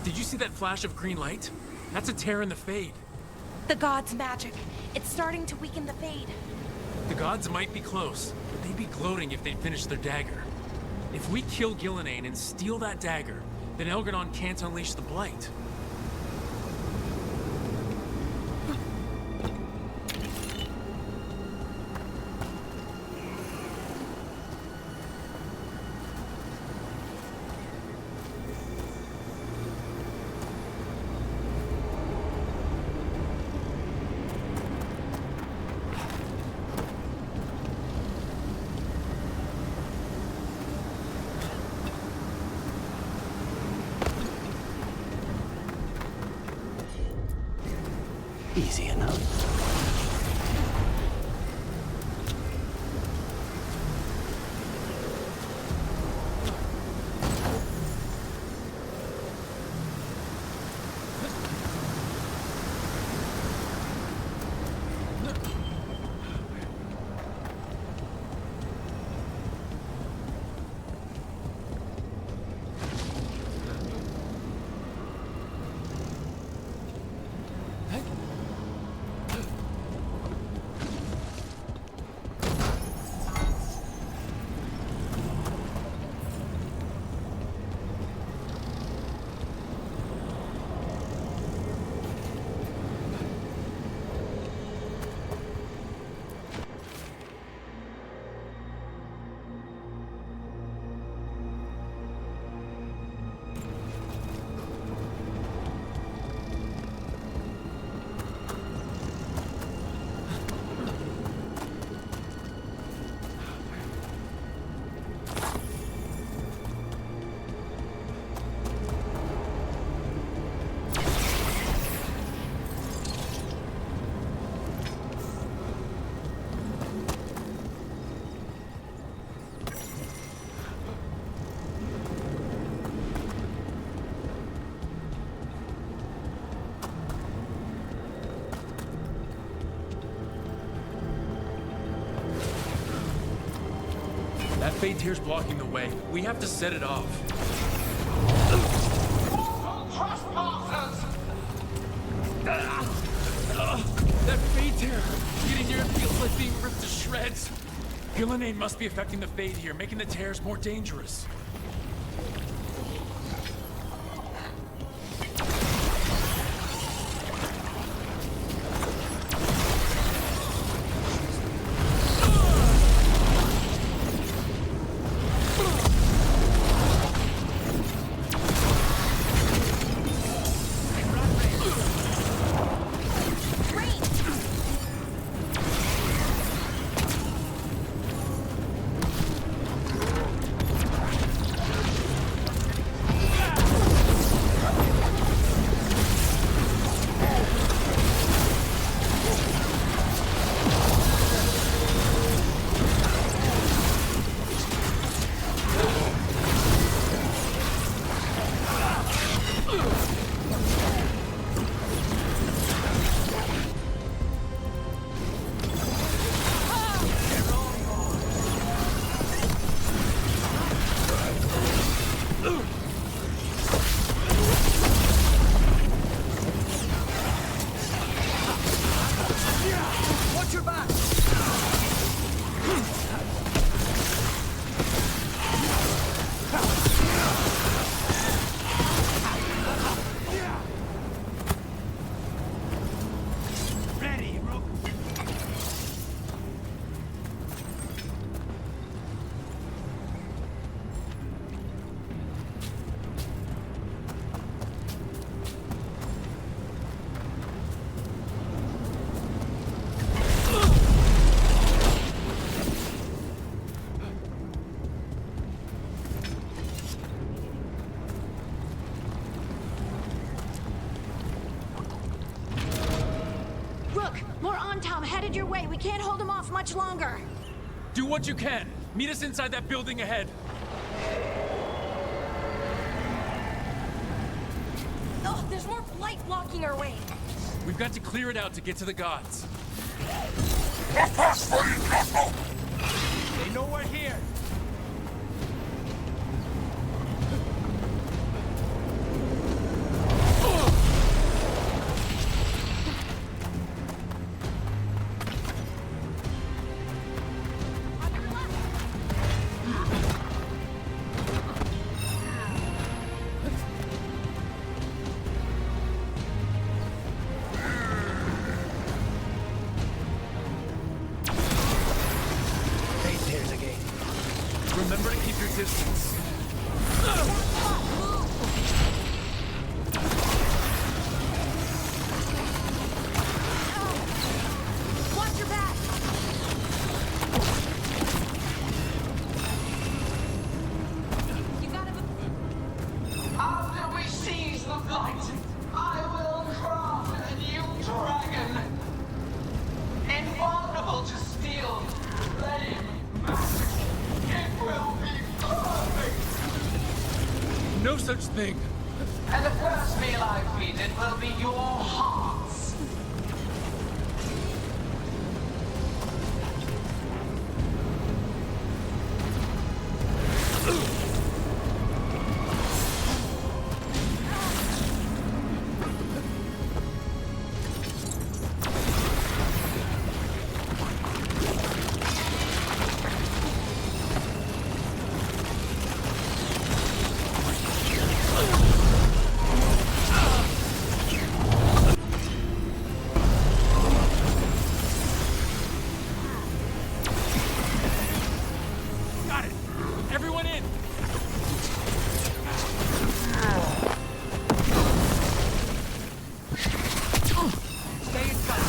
Did you see that flash of green light? That's a tear in the Fade. The gods' magic. It's starting to weaken the Fade. The gods might be close, but they'd be gloating if they'd finished their dagger. If we kill Gillenane and steal that dagger, then Elgar'non can't unleash the Blight. Easy enough. That Fade Tear's blocking the way. We have to set it off. Trespassers! That Fade Tear! Getting near it feels like being ripped to shreds. Gillenane must be affecting the Fade here, making the tears more dangerous. Headed your way. We can't hold him off much longer. Do what you can. Meet us inside that building ahead. Oh, there's more Blight blocking our way. We've got to clear it out to get to the gods. They know we're here. After we seize the blight, I will craft a new dragon. Invulnerable to steel, flame, magic. It will be perfect. No such thing. And the first meal I feed it will be your hearts. Got it. Everyone in. Stay inside.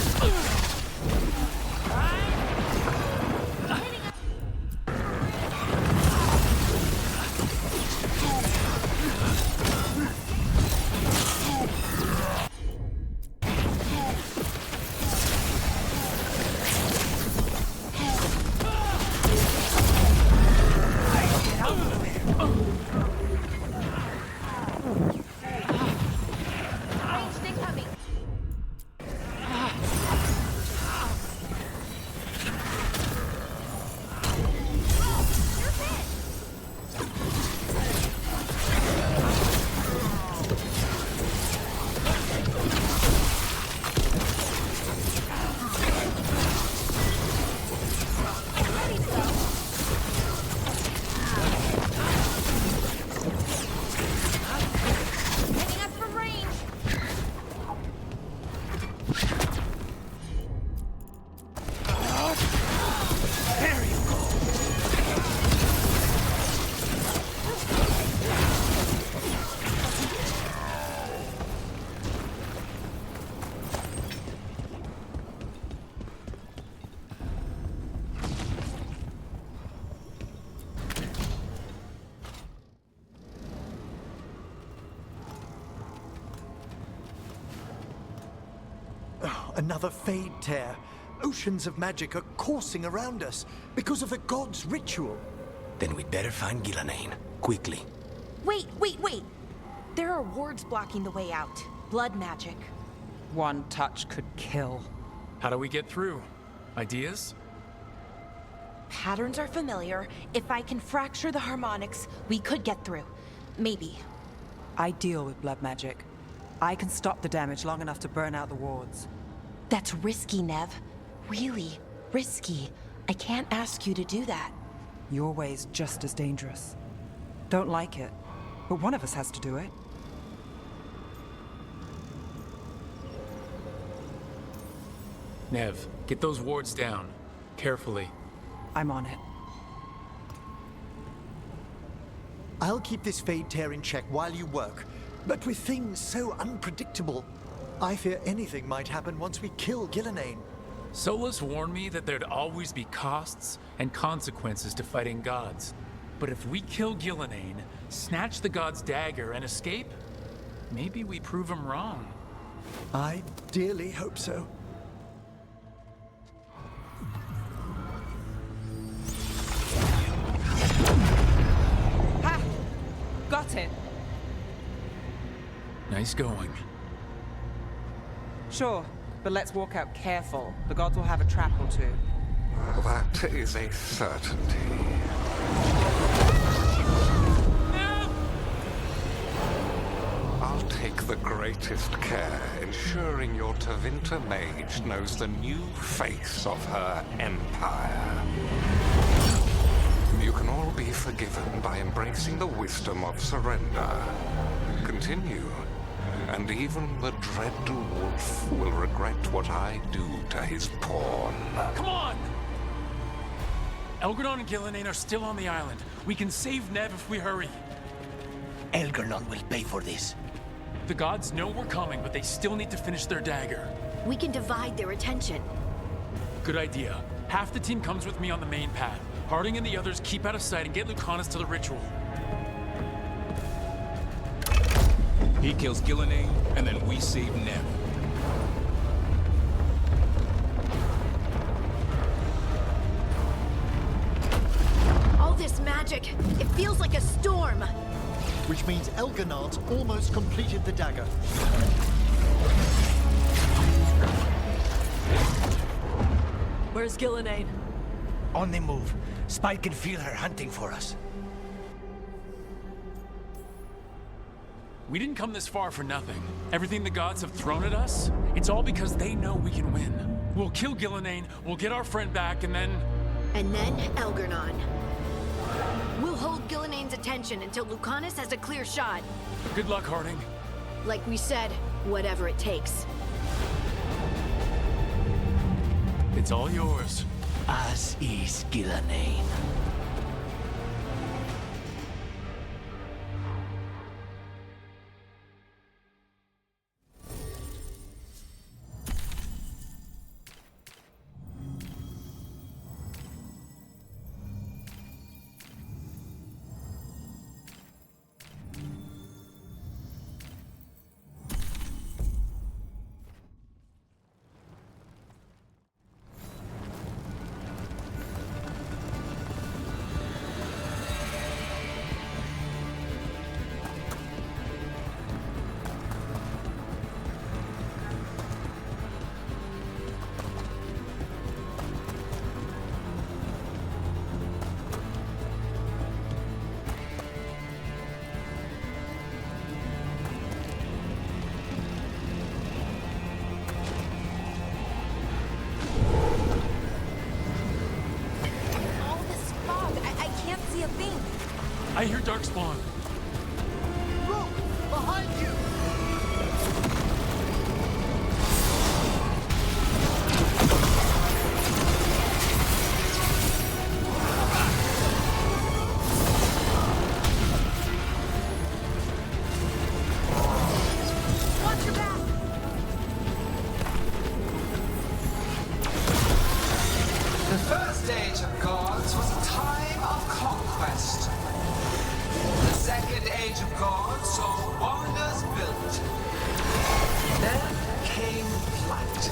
Ranged incoming. Hitting us from range. There you go. Another Fade Tear. Oceans of magic are coursing around us because of the god's ritual. Then we'd better find Gillenane. Quickly. Wait. There are wards blocking the way out. Blood magic. One touch could kill. How do we get through? Ideas? Patterns are familiar. If I can fracture the harmonics, we could get through. Maybe. I deal with blood magic. I can stop the damage long enough to burn out the wards. That's risky, Nev. Really risky. I can't ask you to do that. Your way's just as dangerous. Don't like it, but one of us has to do it. Nev, get those wards down. Carefully. I'm on it. I'll keep this Fade Tear in check while you work. But with things so unpredictable, I fear anything might happen once we kill Gillenane. Solus warned me that there'd always be costs and consequences to fighting gods. But if we kill Gillenane, snatch the god's dagger, and escape, maybe we prove him wrong. I dearly hope so. Ha! Got it! Nice going. Sure, but let's walk out careful. The gods will have a trap or two. That is a certainty. I'll take the greatest care, ensuring your Tevinter mage knows the new face of her empire. You can all be forgiven by embracing the wisdom of surrender. Continue, and even the dread wolf will regret what I do to his pawn. Come on! Elgradon and Gillenane are still on the island. We can save Nev if we hurry. Elgernon will pay for this. The gods know we're coming, but they still need to finish their dagger. We can divide their attention. Good idea. Half the team comes with me on the main path. Harding and the others keep out of sight and get Lucanus to the ritual. He kills Gillenane, and then we save Neb. All this magic, it feels like a storm. Which means Elgarnard's almost completed the dagger. Where's Gillenane? On the move. Spy can feel her hunting for us. We didn't come this far for nothing. Everything the gods have thrown at us, it's all because they know we can win. We'll kill Gillenane, we'll get our friend back, and then... And then Elgarnon. We'll hold Gillenane's attention until Lucanus has a clear shot. Good luck, Harding. Like we said, whatever it takes. It's all yours. As is Gillenane. I hear Darkspawn. Look! Behind you! Watch your back! The first age of gods was a time of conquest. The second age of gods saw wonders built. Then came plight,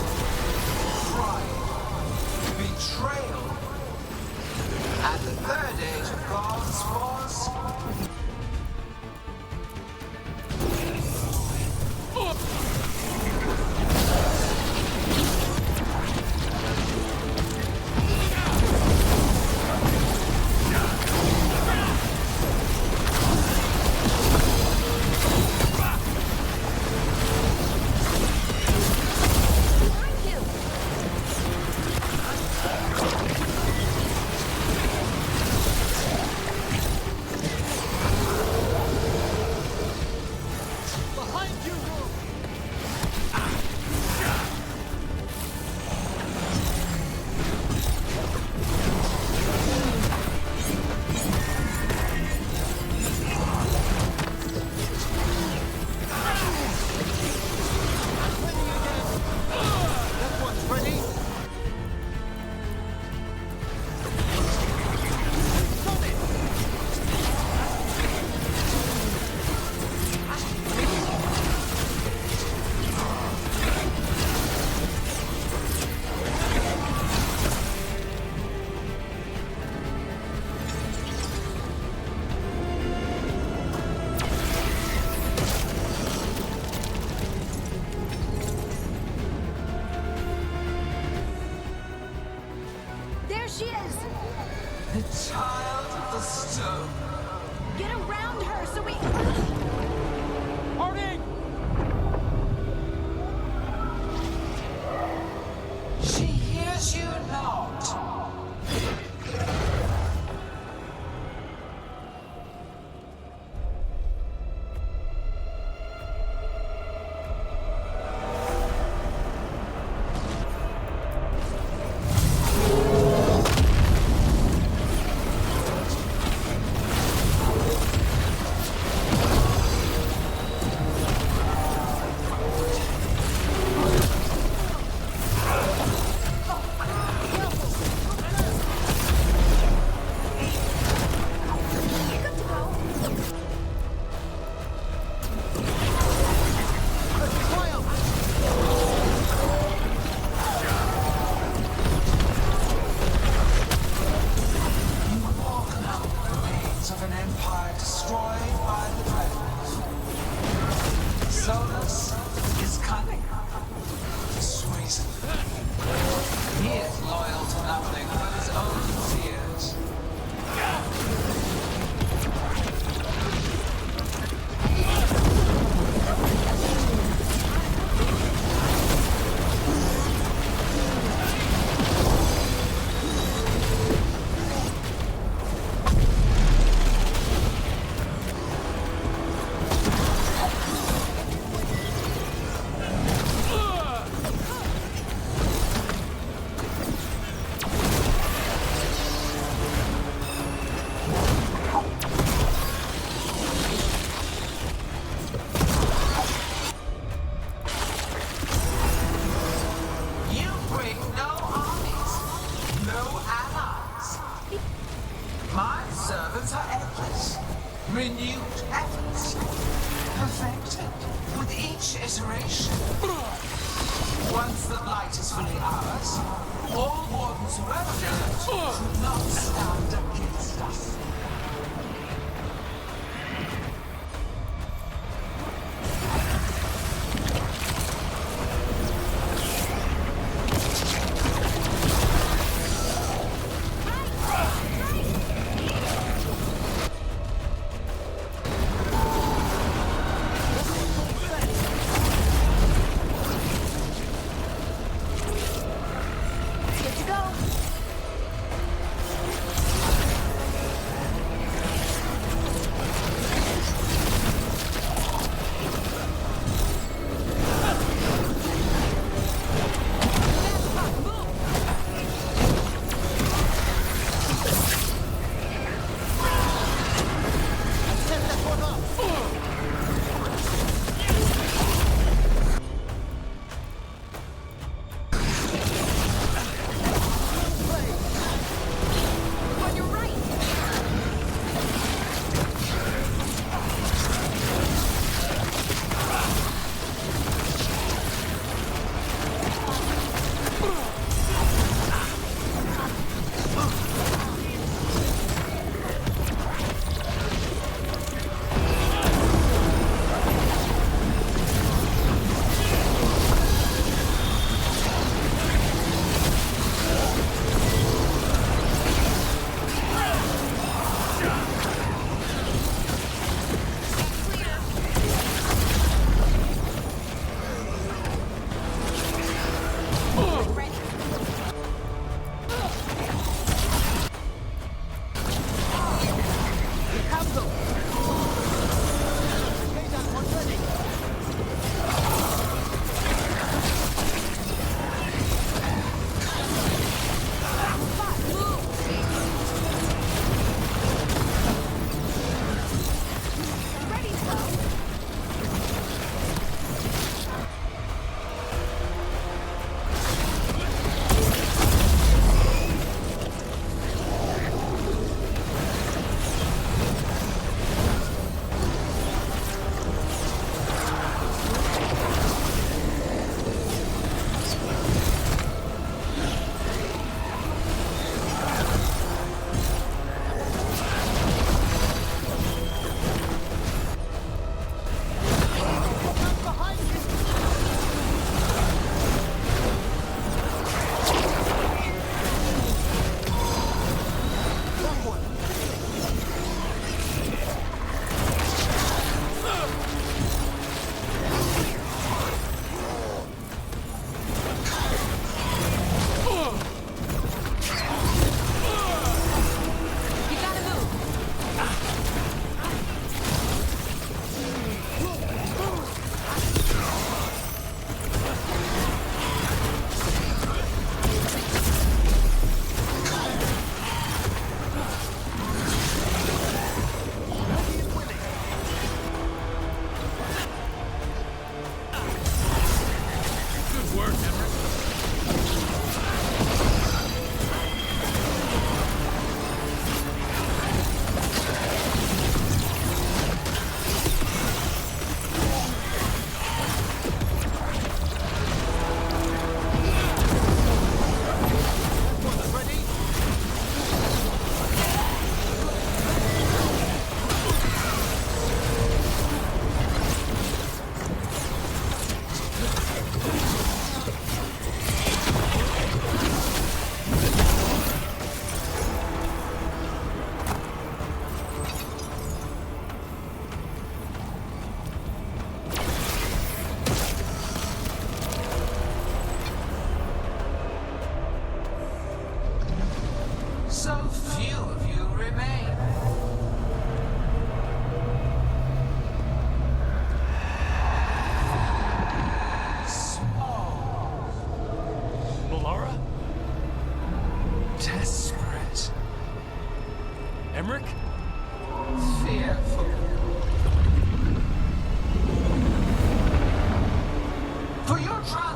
crime, betrayal. And the third age of gods was... perfected with each iteration. Once the light is fully ours, all wardens relevant could not stand against us.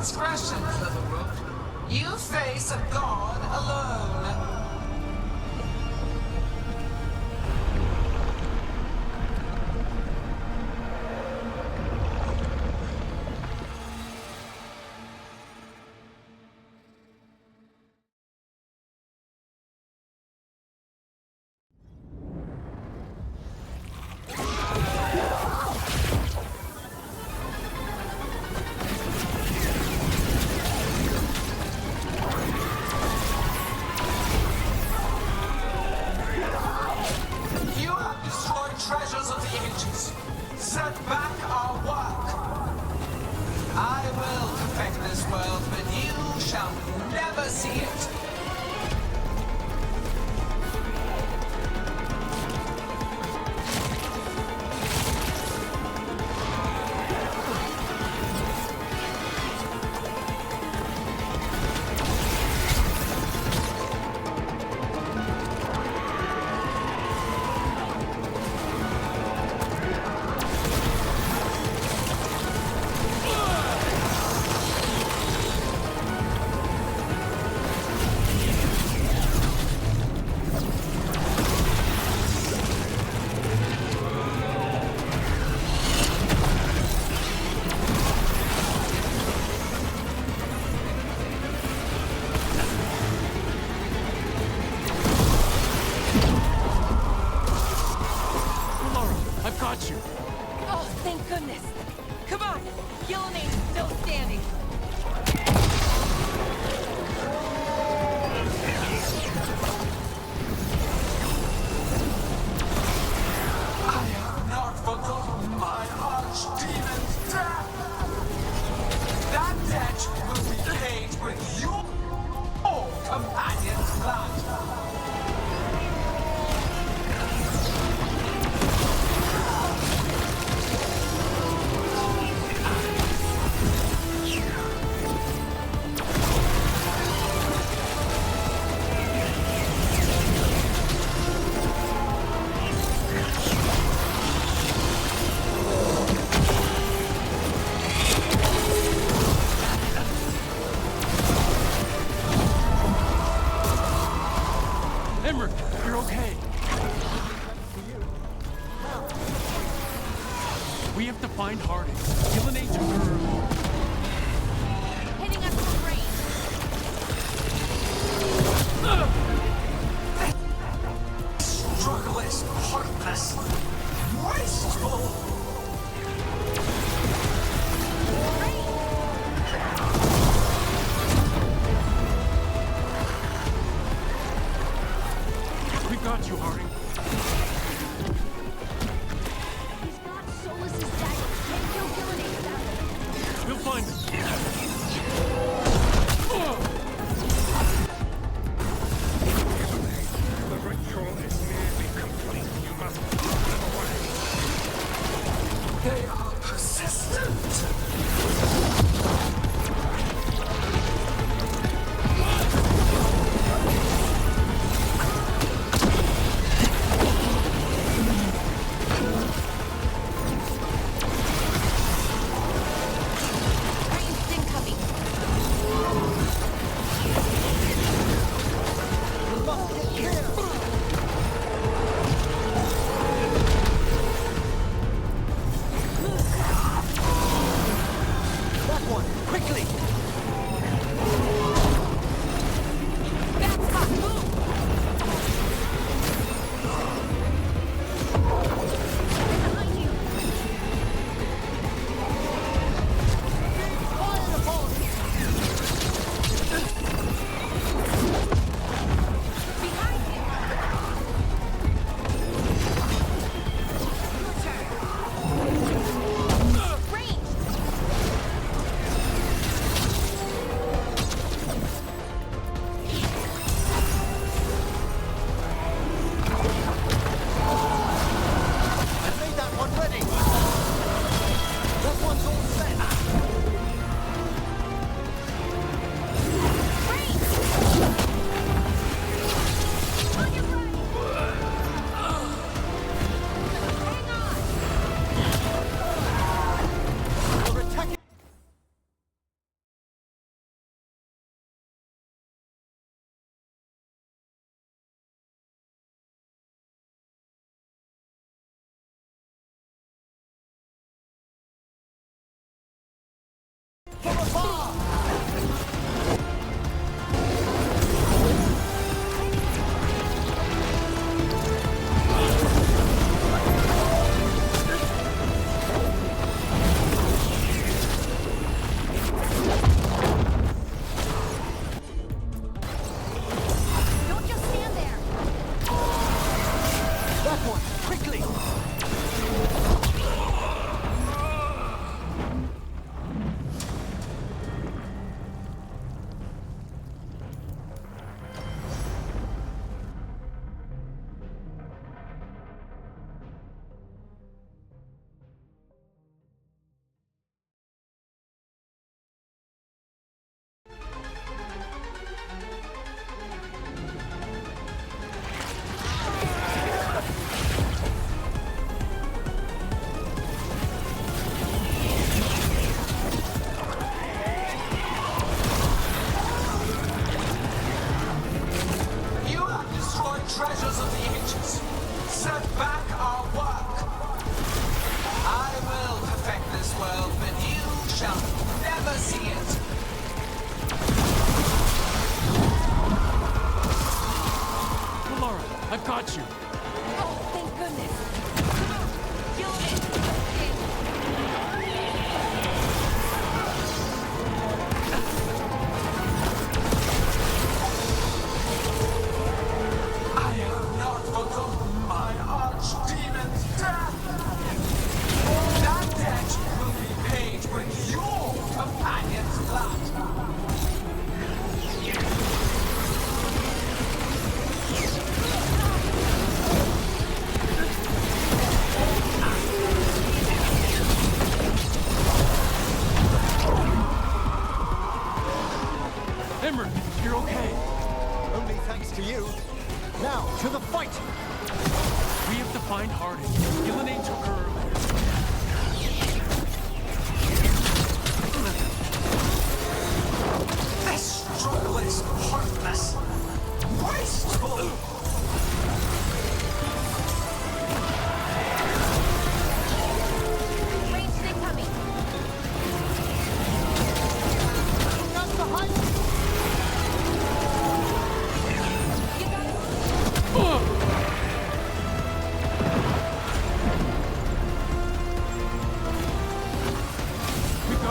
transgressions, little rook. You face a god alone. attack our work. I will perfect this world, but you shall never see it. Oh, thank goodness. Come on, Gilnea's still standing. I have not forgotten my archdemon's death. That debt will be paid with your companion's blood. You're okay. We have to find Harding. Gillenay took her. Hitting us from range. Struggle is heartless, wasteful. We've got you, Harding. He's got Solus's dagger. Can't kill Gillenay's dagger. We'll find him. The ritual is nearly complete. You must put them away. They are persistent.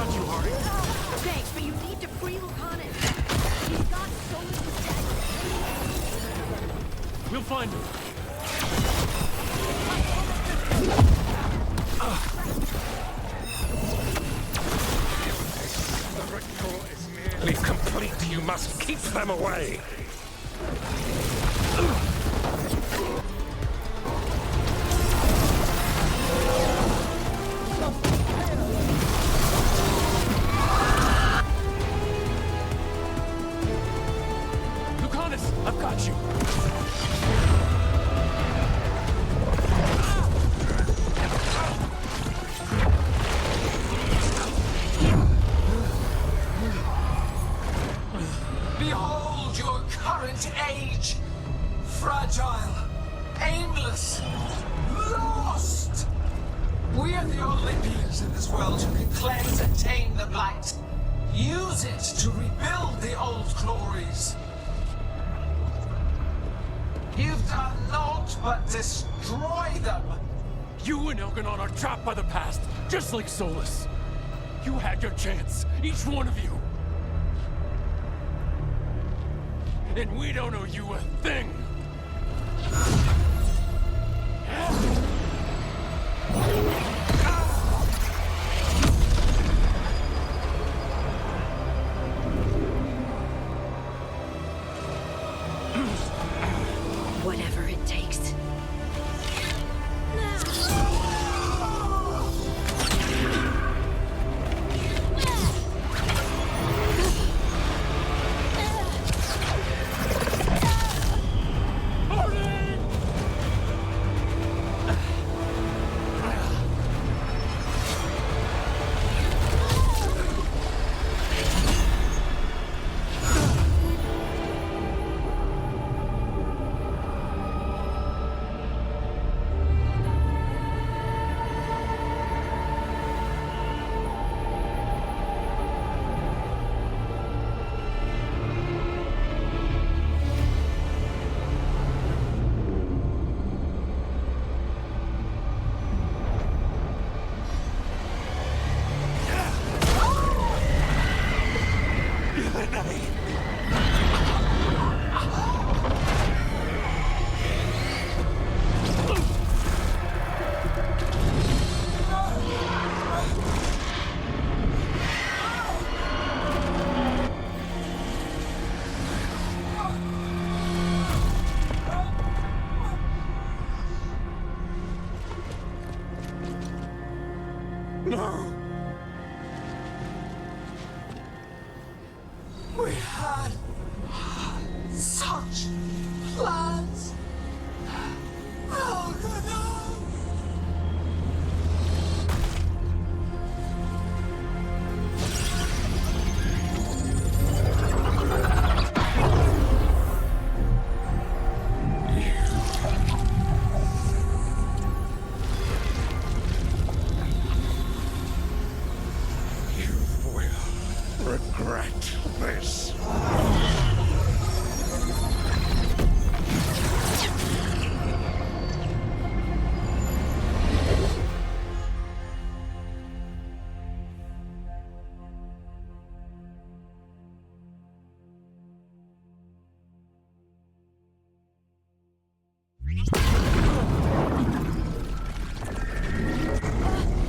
got you, Hardy. Thanks, but you need to free Lucanus. He's got Solus's dagger. We'll find him. The ritual is nearly complete. You must keep them away. Lucanus, I've got you. Behold your current age. Fragile, aimless, lost. We are the Olympians in this world who can cleanse and tame the blight. Use it to rebuild the old glories. You've done naught but destroy them. You and Elganon are trapped by the past, just like Solus. You had your chance, each one of you. And we don't owe you a thing. Whatever it takes. No! We had such plans. Elganon! You will regret this.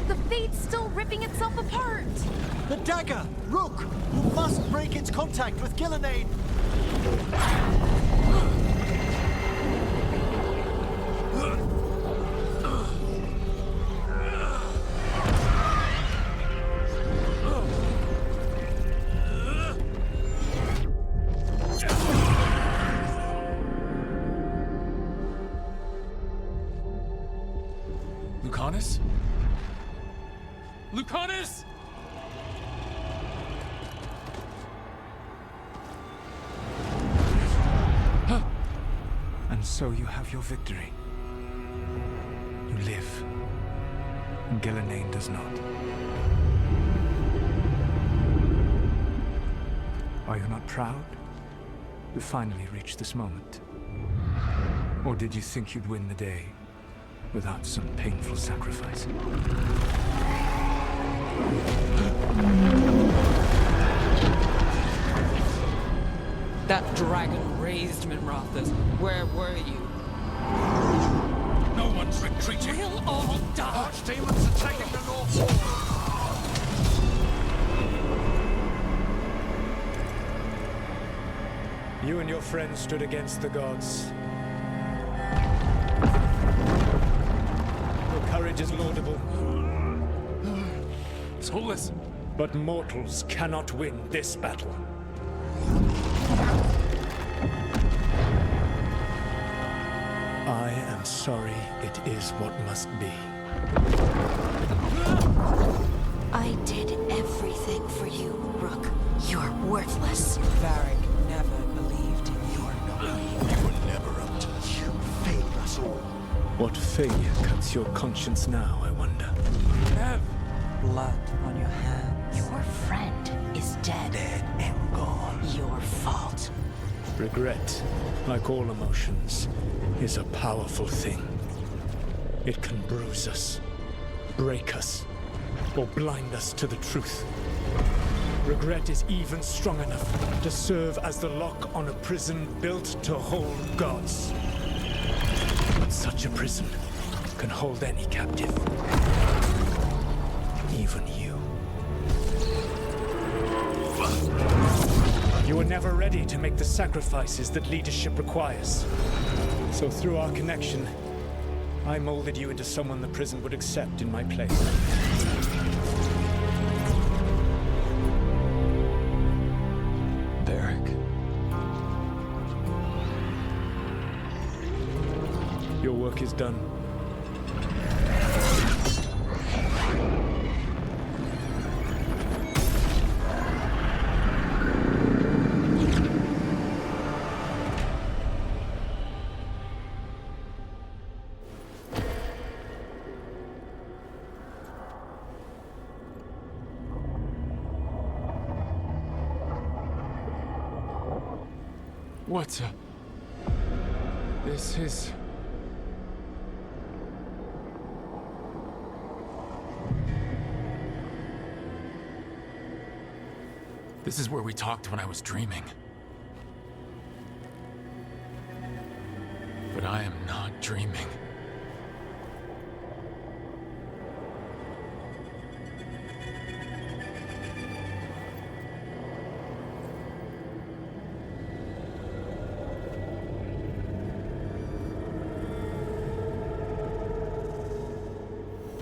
The Fate's still ripping itself apart. The dagger! Rook! You must break its contact with Gillenane! Lucanus? Lucanus! And so you have your victory. You live, and Gillenane does not. Are you not proud to finally reach this moment? Or did you think you'd win the day without some painful sacrifice? That dragon raised Minrathas. Where were you? No one's retreating. We'll all die. Archdemons are taking the North Wall. You and your friends stood against the gods. Your courage is laudable. Solus. But mortals cannot win this battle. I am sorry, it is what must be. I did everything for you, Rook. You're worthless. Varric never believed in you. You were never up to this. You failed us all. What failure cuts your conscience now, I wonder? Nev. Blood on your hands. Your friend is dead. Dead and gone. Your fault. Regret, like all emotions, is a powerful thing. It can bruise us, break us, or blind us to the truth. Regret is even strong enough to serve as the lock on a prison built to hold gods. But such a prison can hold any captive. Even you. You were never ready to make the sacrifices that leadership requires. So through our connection, I molded you into someone the prison would accept in my place. Beric. Your work is done. What? This is... This is where we talked when I was dreaming. But I am not dreaming.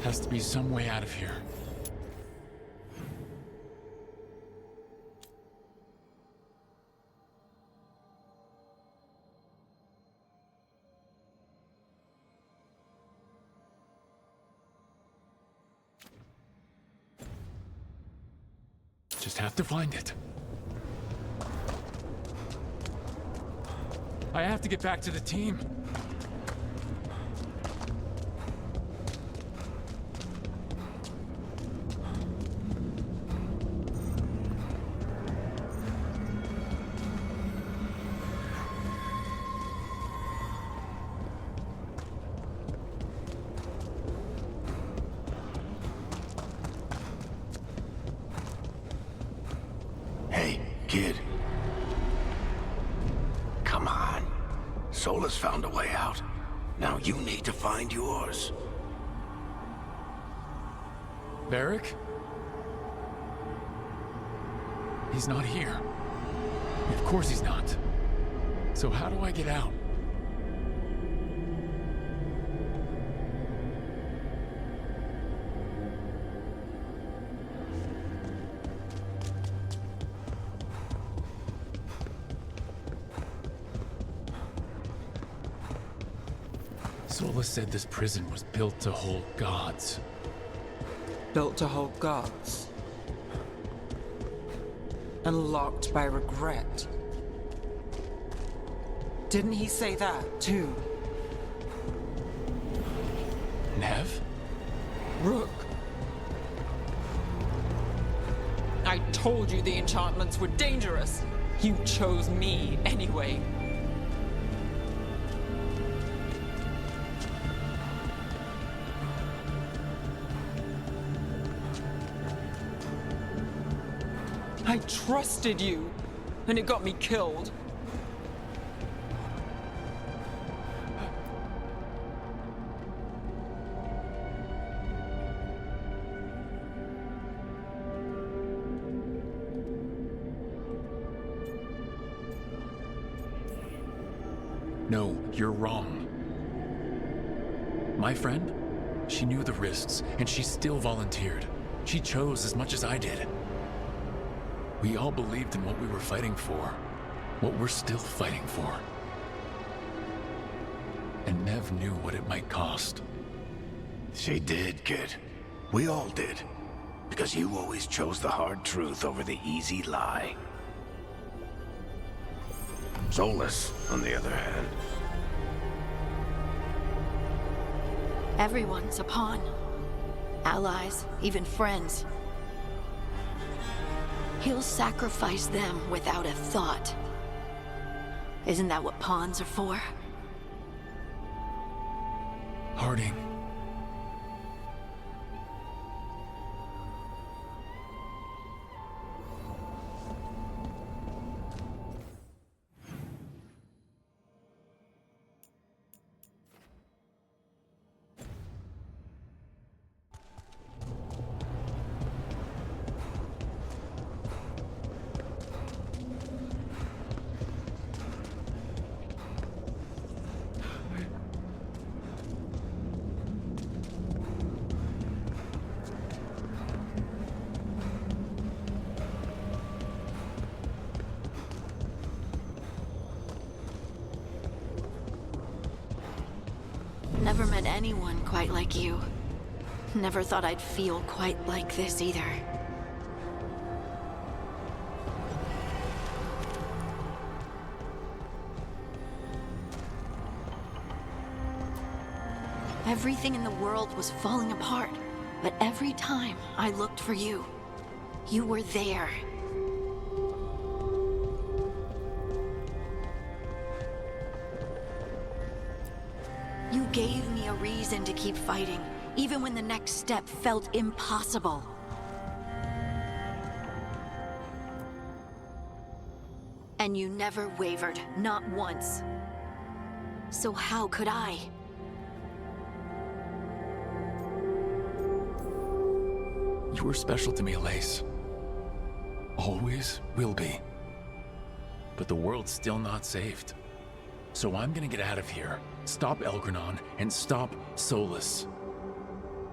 Has to be some way out of here. Just have to find it. I have to get back to the team. Hey, kid. Come on. Solus found a way out. Now you need to find yours. Beric? He's not here. Of course he's not. So how do I get out? Solus said this prison was built to hold gods. Built to hold gods. And locked by regret. Didn't he say that, too? Nev? Rook. I told you the enchantments were dangerous. You chose me anyway. I trusted you, and it got me killed. No, you're wrong. My friend, she knew the risks, and she still volunteered. She chose as much as I did. We all believed in what we were fighting for, what we're still fighting for. And Nev knew what it might cost. She did, kid. We all did. Because you always chose the hard truth over the easy lie. Solus, on the other hand. Everyone's a pawn. Allies, even friends. He'll sacrifice them without a thought. Isn't that what pawns are for? Harding. Never met anyone quite like you. Never thought I'd feel quite like this either. Everything in the world was falling apart, but every time I looked for you, you were there. You gave me a reason to keep fighting, even when the next step felt impossible. And you never wavered, not once. So how could I? You were special to me, Elise. Always will be. But the world's still not saved. So I'm gonna get out of here, stop Elgranon, and stop Solus.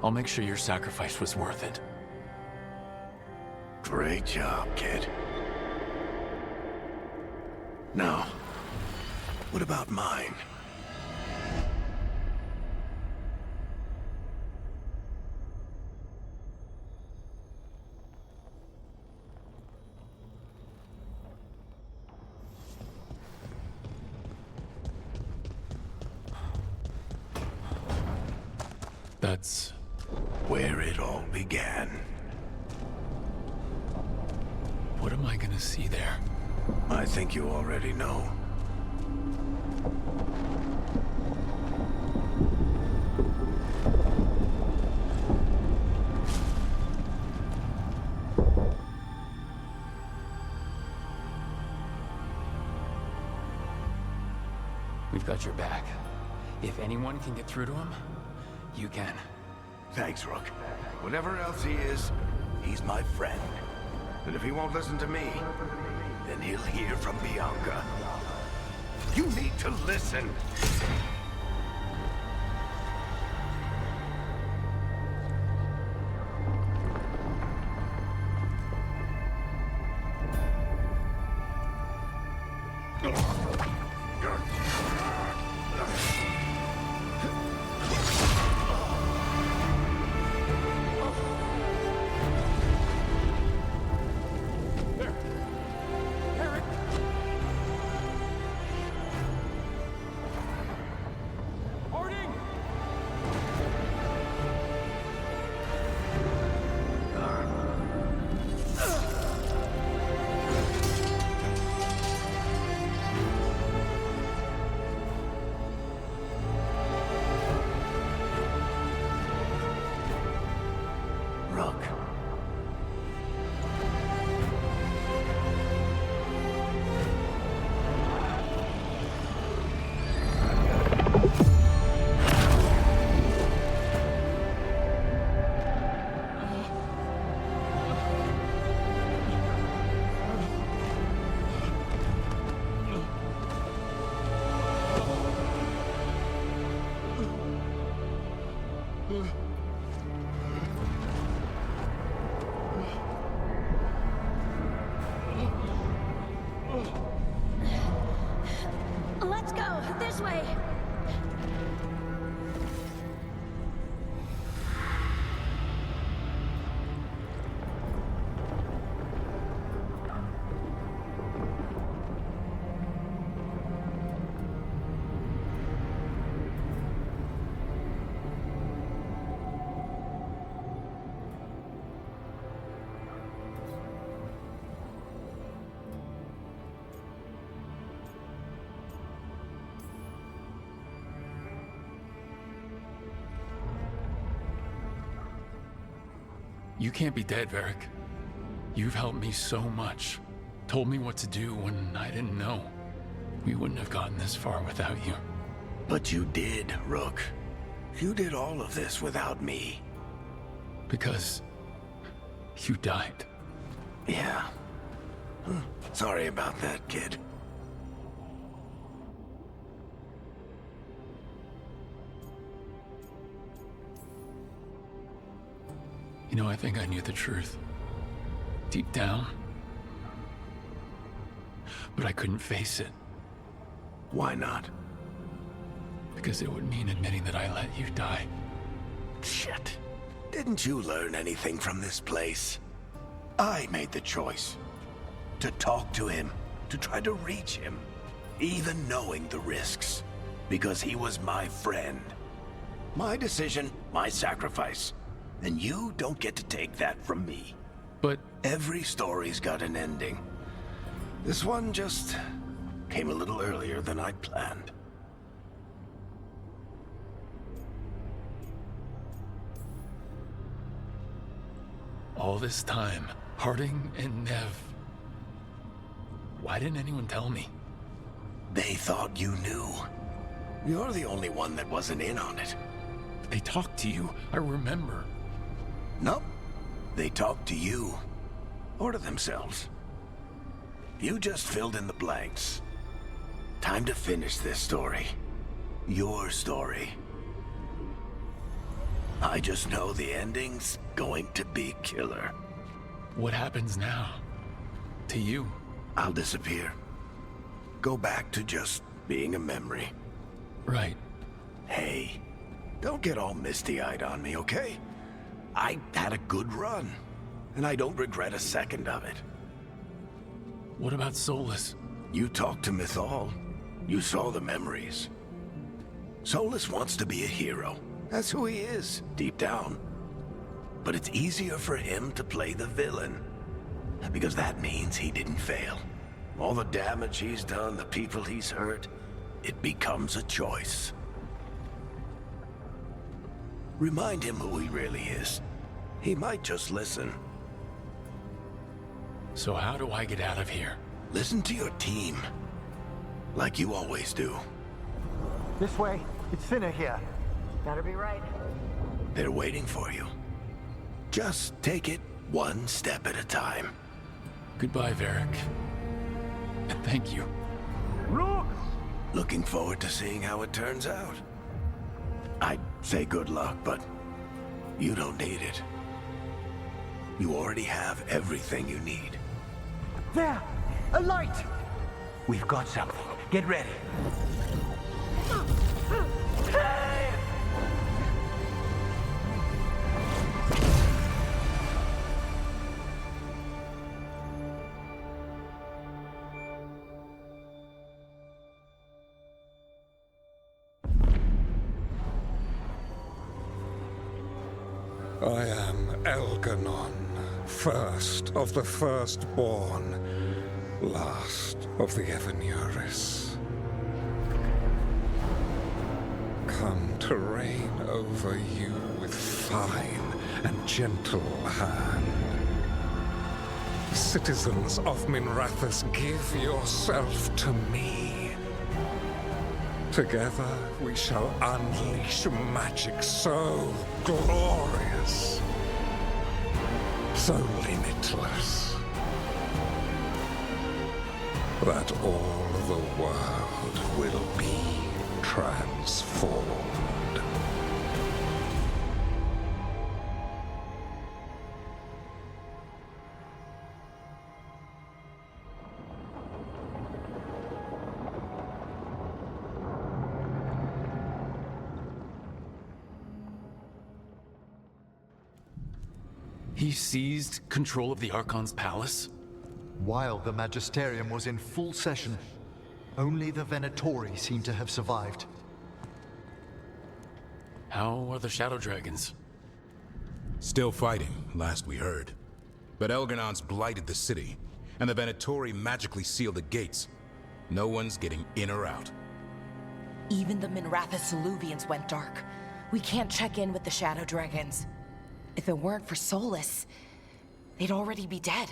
I'll make sure your sacrifice was worth it. Great job, kid. Now, what about mine? That's where it all began. What am I gonna see there? I think you already know. We've got your back. If anyone can get through to him, you can. Thanks, Rook. Whatever else he is, he's my friend. And if he won't listen to me, then he'll hear from Bianca. You need to listen! This way! You can't be dead, Varric. You've helped me so much. Told me what to do when I didn't know. We wouldn't have gotten this far without you. But you did, Rook. You did all of this without me. Because you died. Yeah. Sorry about that, kid. You know, I think I knew the truth. Deep down. But I couldn't face it. Why not? Because it would mean admitting that I let you die. Shit. Didn't you learn anything from this place? I made the choice. To talk to him. To try to reach him. Even knowing the risks. Because he was my friend. My decision, my sacrifice. And you don't get to take that from me. But every story's got an ending. This one just came a little earlier than I'd planned. all this time, Harding and Nev, why didn't anyone tell me? They thought you knew. You're the only one that wasn't in on it. They talked to you, I remember. Nope. They talked to you. Or to themselves. You just filled in the blanks. Time to finish this story. Your story. I just know the ending's going to be killer. What happens now? To you? I'll disappear. Go back to just being a memory. Right. Hey, don't get all misty-eyed on me, okay? I had a good run, and I don't regret a second of it. What about Solus? You talked to Mythal. You saw the memories. Solus wants to be a hero. That's who he is, deep down. But it's easier for him to play the villain. Because that means he didn't fail. All the damage he's done, the people he's hurt, it becomes a choice. Remind him who he really is. He might just listen. So how do I get out of here? Listen to your team. Like you always do. This way. It's thinner here. Better be right. They're waiting for you. Just take it one step at a time. Goodbye, Varric. And thank you. Look! Looking forward to seeing how it turns out. I'd say good luck, but you don't need it. You already have everything you need. There! A light! We've got something. Get ready. I am Elganon, first of the firstborn, last of the Evanuris. Come to reign over you with fine and gentle hand. Citizens of Minrathous, give yourself to me. Together we shall unleash magic so glorious, so limitless, that all the world will be transformed. He seized control of the Archon's palace? While the Magisterium was in full session, only the Venatori seem to have survived. How are the Shadow Dragons? Still fighting, last we heard. But Elgernon's blighted the city, and the Venatori magically sealed the gates. No one's getting in or out. Even the Minrathous Eluvians went dark. We can't check in with the Shadow Dragons. If it weren't for Solus, they'd already be dead.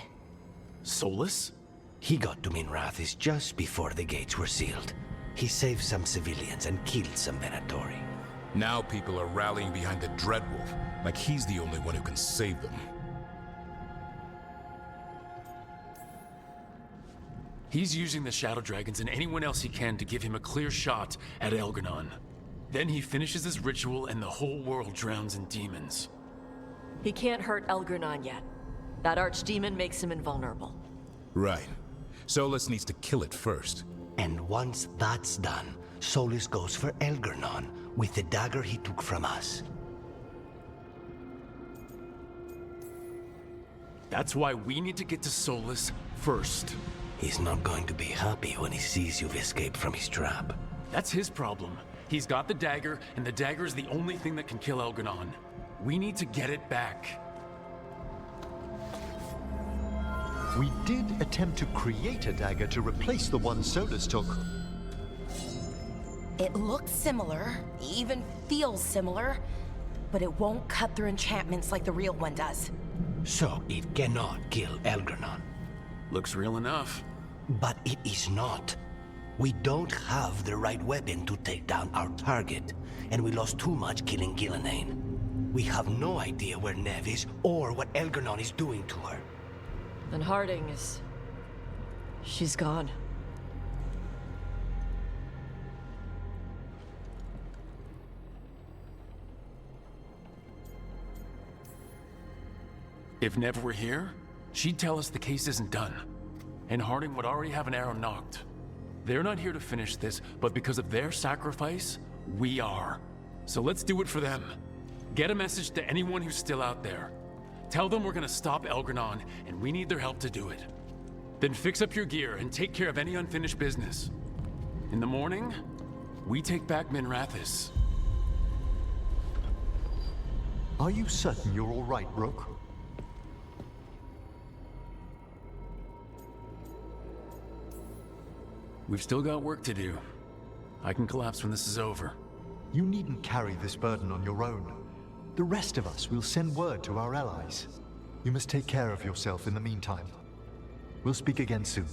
Solus? He got to Minrathous just before the gates were sealed. He saved some civilians and killed some Venatori. Now people are rallying behind the Dreadwolf, like he's the only one who can save them. He's using the Shadow Dragons and anyone else he can to give him a clear shot at Elgernon. Then he finishes his ritual and the whole world drowns in demons. He can't hurt Elgernon yet. That archdemon makes him invulnerable. Right. Solus needs to kill it first. And once that's done, Solus goes for Elgernon with the dagger he took from us. That's why we need to get to Solus first. He's not going to be happy when he sees you've escaped from his trap. That's his problem. He's got the dagger, and the dagger is the only thing that can kill Elgernon. We need to get it back. We did attempt to create a dagger to replace the one Solus took. It looks similar, even feels similar, but it won't cut through enchantments like the real one does. So it cannot kill Elgernon. Looks real enough. But it is not. We don't have the right weapon to take down our target, and we lost too much killing Gillenane. We have no idea where Neve is or what Elgernon is doing to her. And Harding is... she's gone. If Neve were here, she'd tell us the case isn't done. And Harding would already have an arrow knocked. They're not here to finish this, but because of their sacrifice, we are. So let's do it for them. Get a message to anyone who's still out there. Tell them we're gonna stop Elgernon, and we need their help to do it. Then fix up your gear and take care of any unfinished business. In the morning, we take back Minrathous. Are you certain you're all right, Rook? We've still got work to do. I can collapse when this is over. You needn't carry this burden on your own. The rest of us will send word to our allies. You must take care of yourself in the meantime. We'll speak again soon.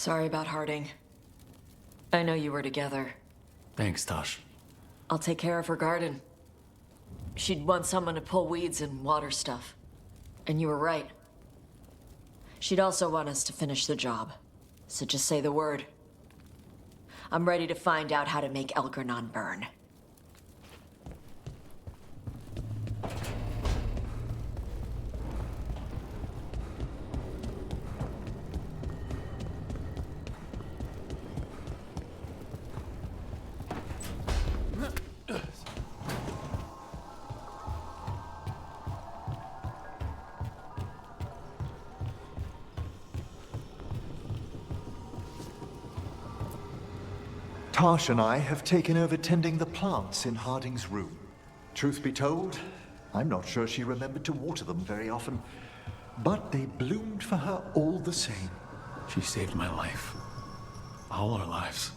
Sorry about Harding. I know you were together. Thanks, Tosh. I'll take care of her garden. She'd want someone to pull weeds and water stuff. And you were right. She'd also want us to finish the job. So just say the word. I'm ready to find out how to make Elgernon burn. Tash and I have taken over tending the plants in Harding's room. Truth be told, I'm not sure she remembered to water them very often, but they bloomed for her all the same. She saved my life. All our lives.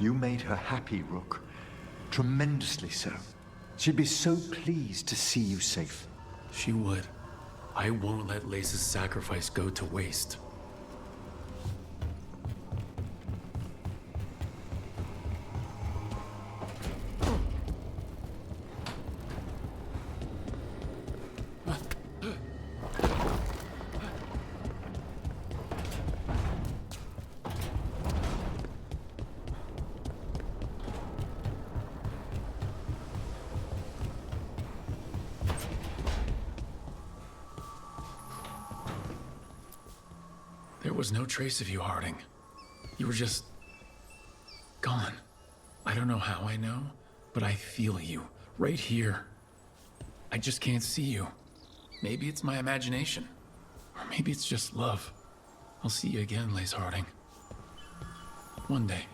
You made her happy, Rook. Tremendously so. She'd be so pleased to see you safe. She would. I won't let Lace's sacrifice go to waste. There was no trace of you, Harding. You were just... gone. I don't know how I know, but I feel you, right here. I just can't see you. Maybe it's my imagination. Or maybe it's just love. I'll see you again, Lace Harding. One day.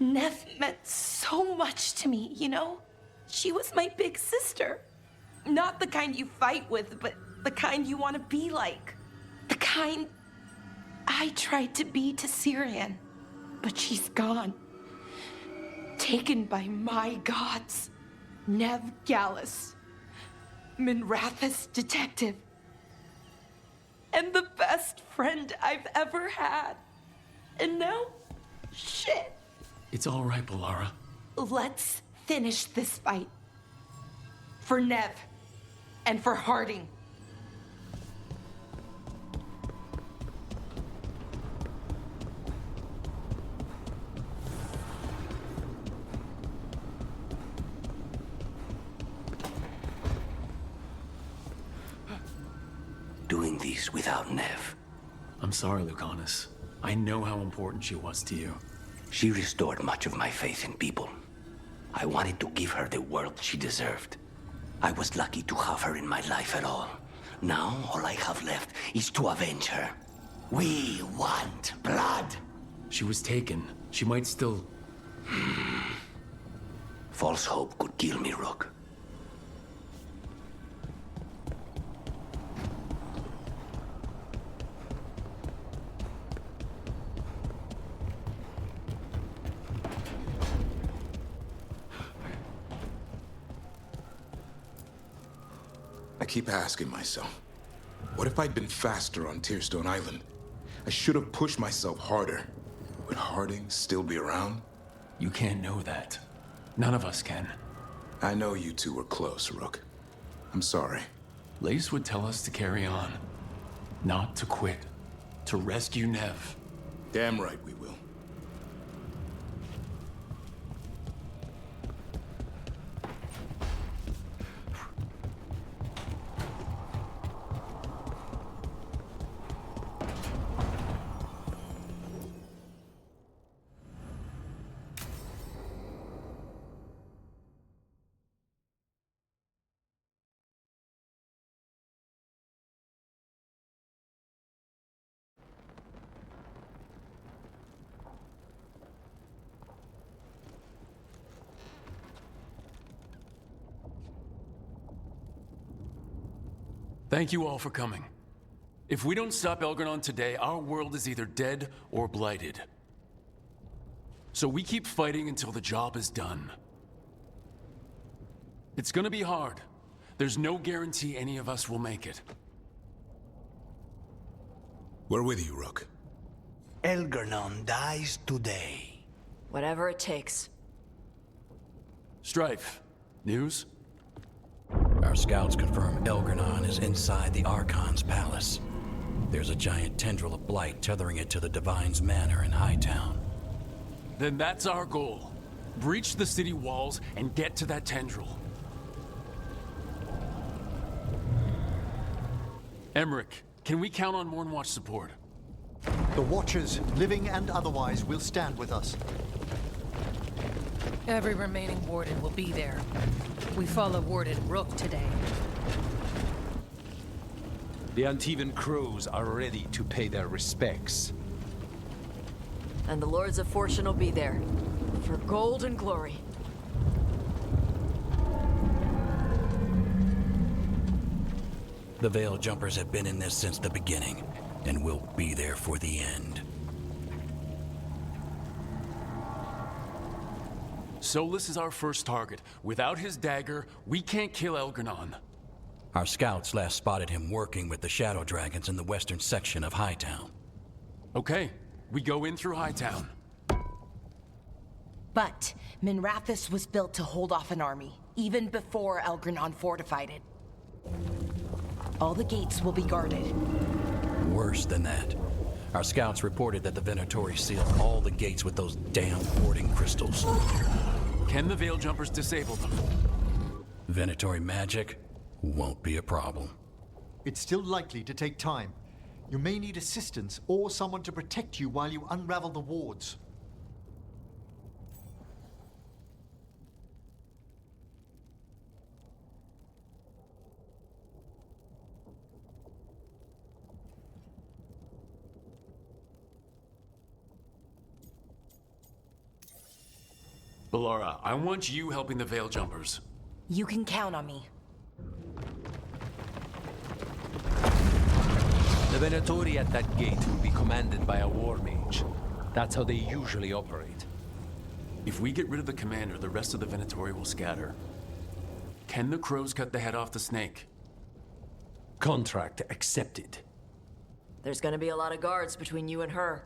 Nev meant so much to me, you know? She was my big sister. Not the kind you fight with, but the kind you want to be like. The kind I tried to be to Syrian. But she's gone. Taken by my gods. Nev Gallus. Minrathous detective. And the best friend I've ever had. And now, shit. It's all right, Balara. Let's finish this fight. For Nev. And for Harding. Doing this without Nev. I'm sorry, Lucanus. I know how important she was to you. She restored much of my faith in people. I wanted to give her the world she deserved. I was lucky to have her in my life at all. Now, all I have left is to avenge her. We want blood. She was taken. She might still... False hope could kill me, Rook. I keep asking myself, what if I'd been faster on Tearstone Island? I should have pushed myself harder. Would Harding still be around? You can't know that. None of us can. I know you two were close, Rook. I'm sorry. Lace would tell us to carry on. Not to quit. To rescue Nev. Damn right we will. Thank you all for coming. If we don't stop Elgar'nan today, our world is either dead or blighted. So we keep fighting until the job is done. It's gonna be hard. There's no guarantee any of us will make it. We're with you, Rook. Elgar'nan dies today. Whatever it takes. Strife, news? Our scouts confirm Elgar'nan is inside the Archon's palace. There's a giant tendril of blight tethering it to the Divine's manor in Hightown. Then that's our goal. Breach the city walls and get to that tendril. Emmerich, can we count on Mornwatch support? The Watchers, living and otherwise, will stand with us. Every remaining Warden will be there. We follow Warden Rook today. The Antivan crows are ready to pay their respects. And the Lords of Fortune will be there. For gold and glory. The Veil Jumpers have been in this since the beginning, and will be there for the end. Solus is our first target. Without his dagger, we can't kill Elgar'nan. Our scouts last spotted him working with the Shadow Dragons in the western section of Hightown. Okay, we go in through Hightown. But Minrathous was built to hold off an army, even before Elgar'nan fortified it. All the gates will be guarded. Worse than that. Our scouts reported that the Venatori sealed all the gates with those damn warding crystals. Can the Veil Jumpers disable them? Venatori magic won't be a problem. It's still likely to take time. You may need assistance or someone to protect you while you unravel the wards. Ballora, I want you helping the Veil Jumpers. You can count on me. The Venatori at that gate will be commanded by a war mage. That's how they usually operate. If we get rid of the commander, the rest of the Venatori will scatter. Can the crows cut the head off the snake? Contract accepted. There's gonna be a lot of guards between you and her.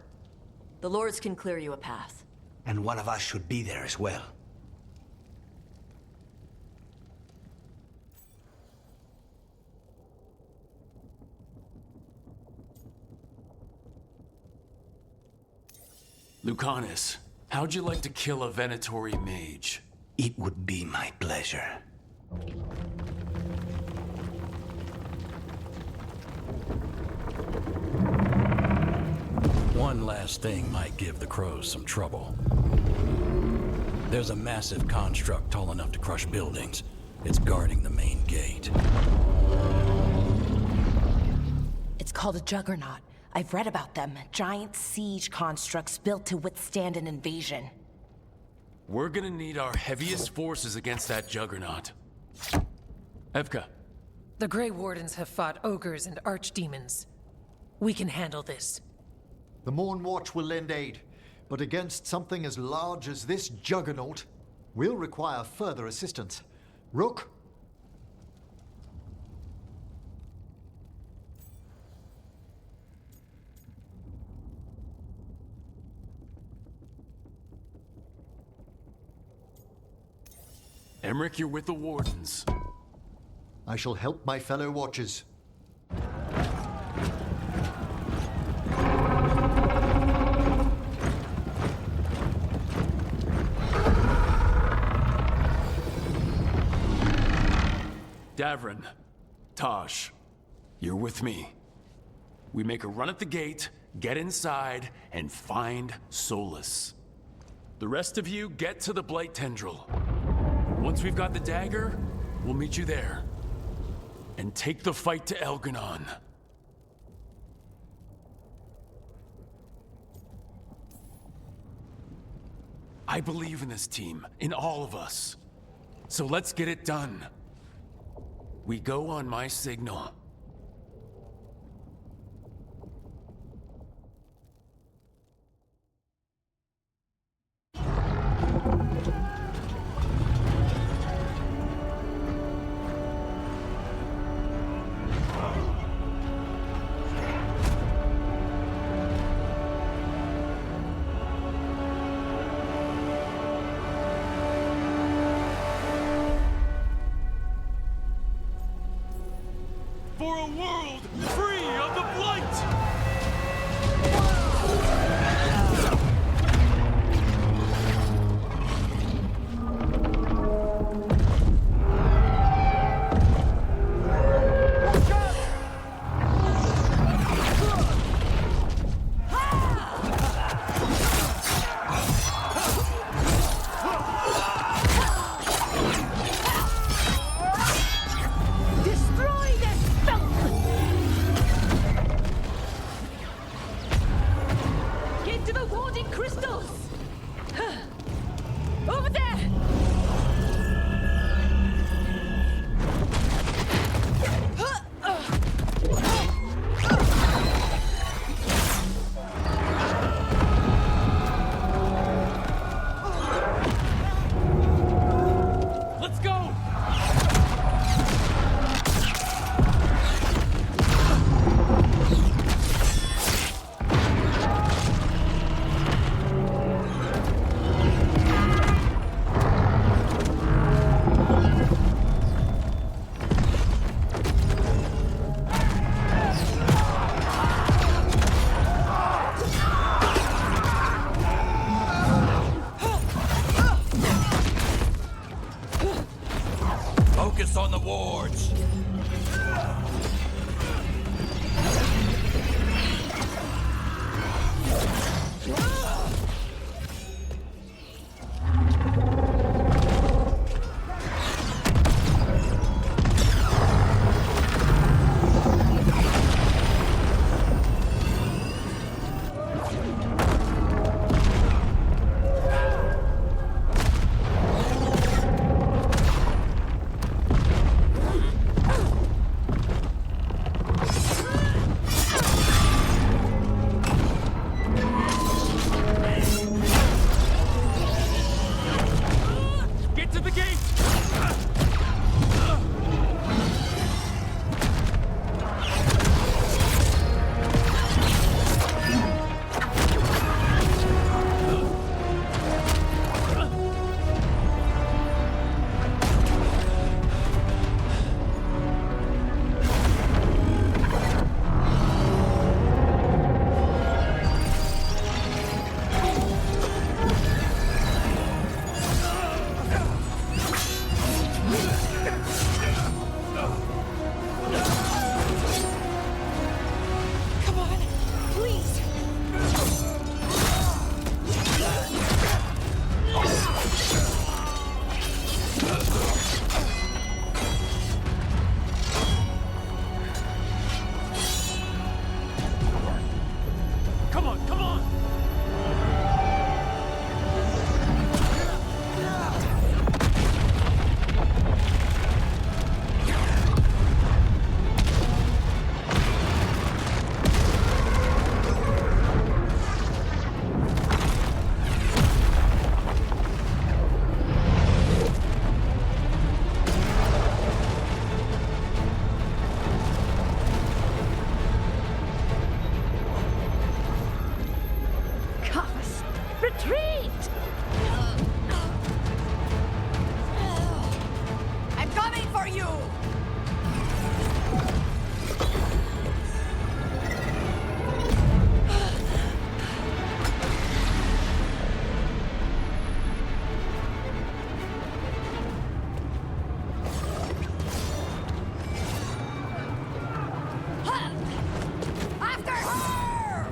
The Lords can clear you a path. And one of us should be there as well. Lucanus, how'd you like to kill a Venatori mage? It would be my pleasure. One last thing might give the crows some trouble. There's a massive construct tall enough to crush buildings. It's guarding the main gate. It's called a Juggernaut. I've read about them. Giant siege constructs built to withstand an invasion. We're gonna need our heaviest forces against that Juggernaut. Evka. The Grey Wardens have fought ogres and archdemons. We can handle this. The Morn Watch will lend aid, but against something as large as this Juggernaut, we'll require further assistance. Rook? Emmerich, you're with the Wardens. I shall help my fellow Watchers. Davrin, Tosh, you're with me. We make a run at the gate, get inside, and find Solus. The rest of you get to the Blight Tendril. Once we've got the dagger, we'll meet you there. And take the fight to Elgar'nan. I believe in this team, in all of us. So let's get it done. We go on my signal. For a world free of the Blight! Focus on the wards. Get to the gate! Come on, please. Come on, come on! Cuffs, retreat! I'm coming for you! After her!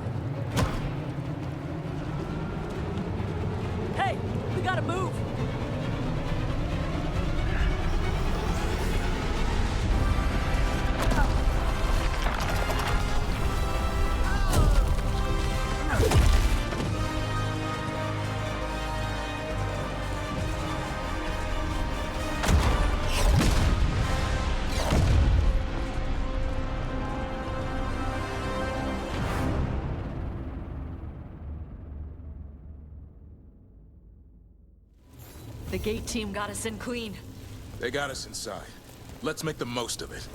Hey, we gotta move. The gate team got us in clean. They got us inside. Let's make the most of it.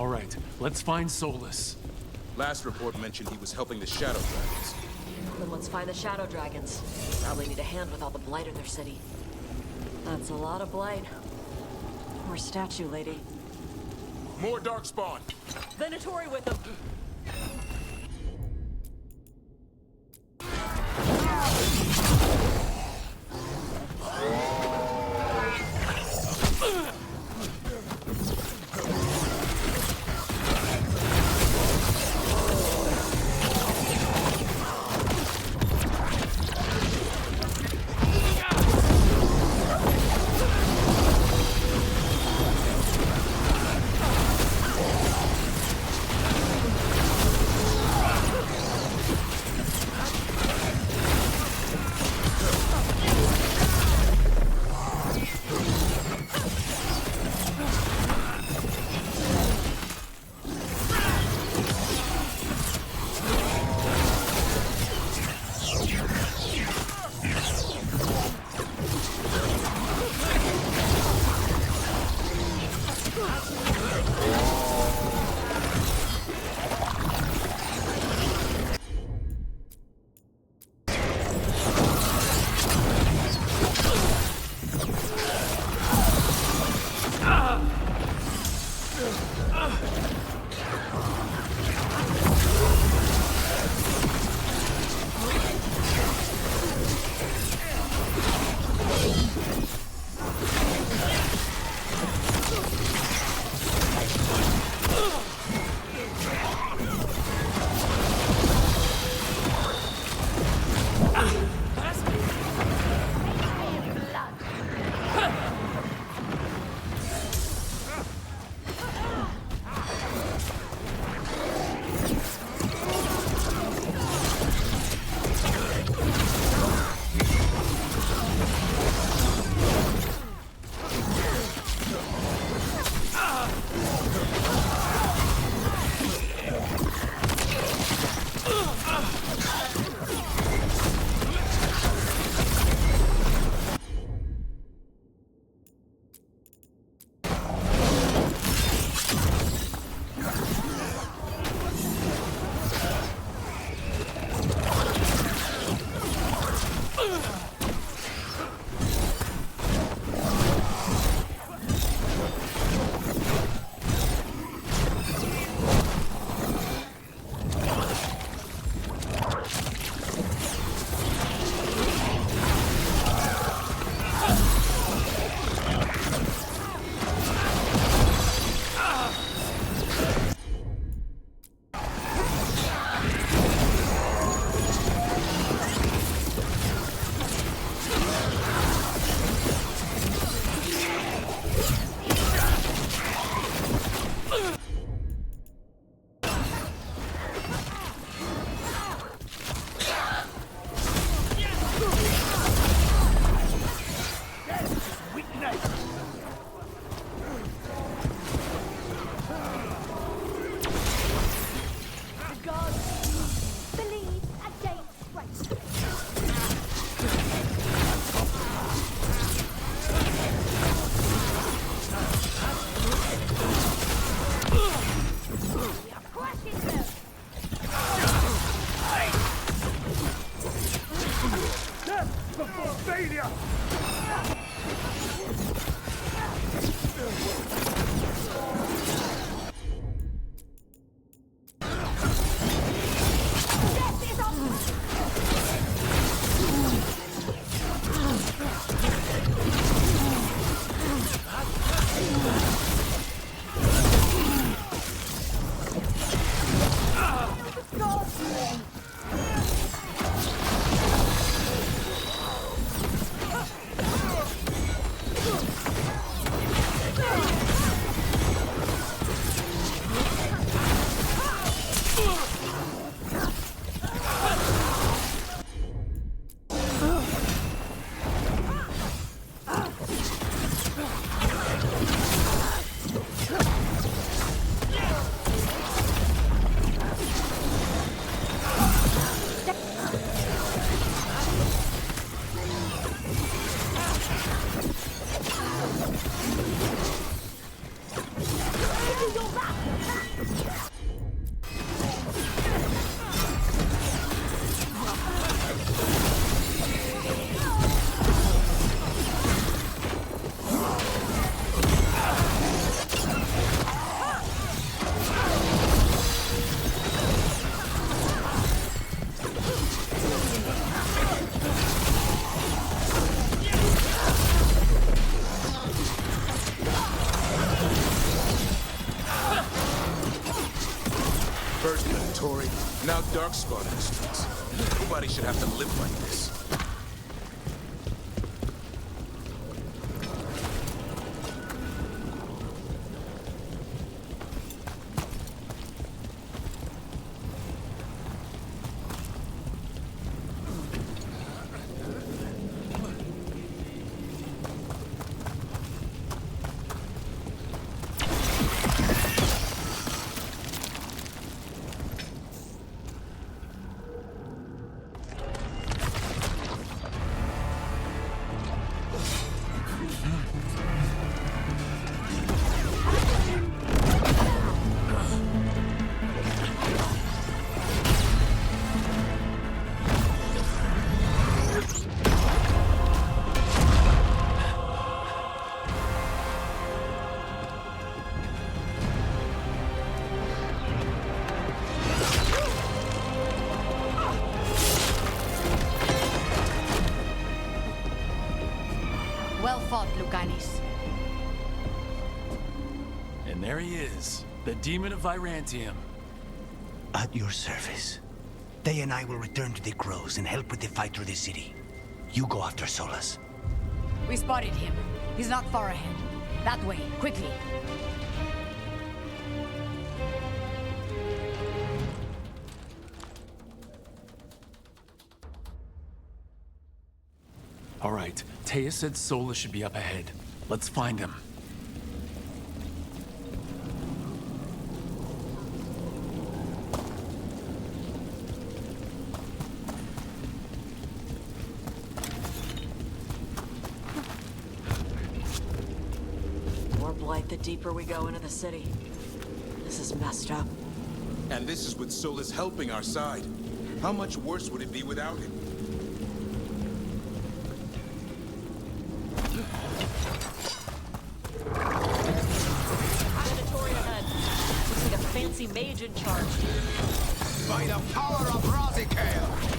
All right, let's find Solus. Last report mentioned he was helping the Shadow Dragons. Then let's find the Shadow Dragons. Probably need a hand with all the blight in their city. That's a lot of blight. Poor statue lady. More Darkspawn! Venatori with them! dark spot in the streets. Nobody should have to live like this. Well fought, Lucanis. And there he is, the demon of Virantium. At your service. They and I will return to the Crows and help with the fight through the city. You go after Solas. We spotted him. He's not far ahead. That way, quickly. All right, Taya said Sola should be up ahead. Let's find him. More blight the deeper we go into the city. This is messed up. And this is with Solas helping our side. How much worse would it be without him? Fancy mage in charge. By the power of Razikale!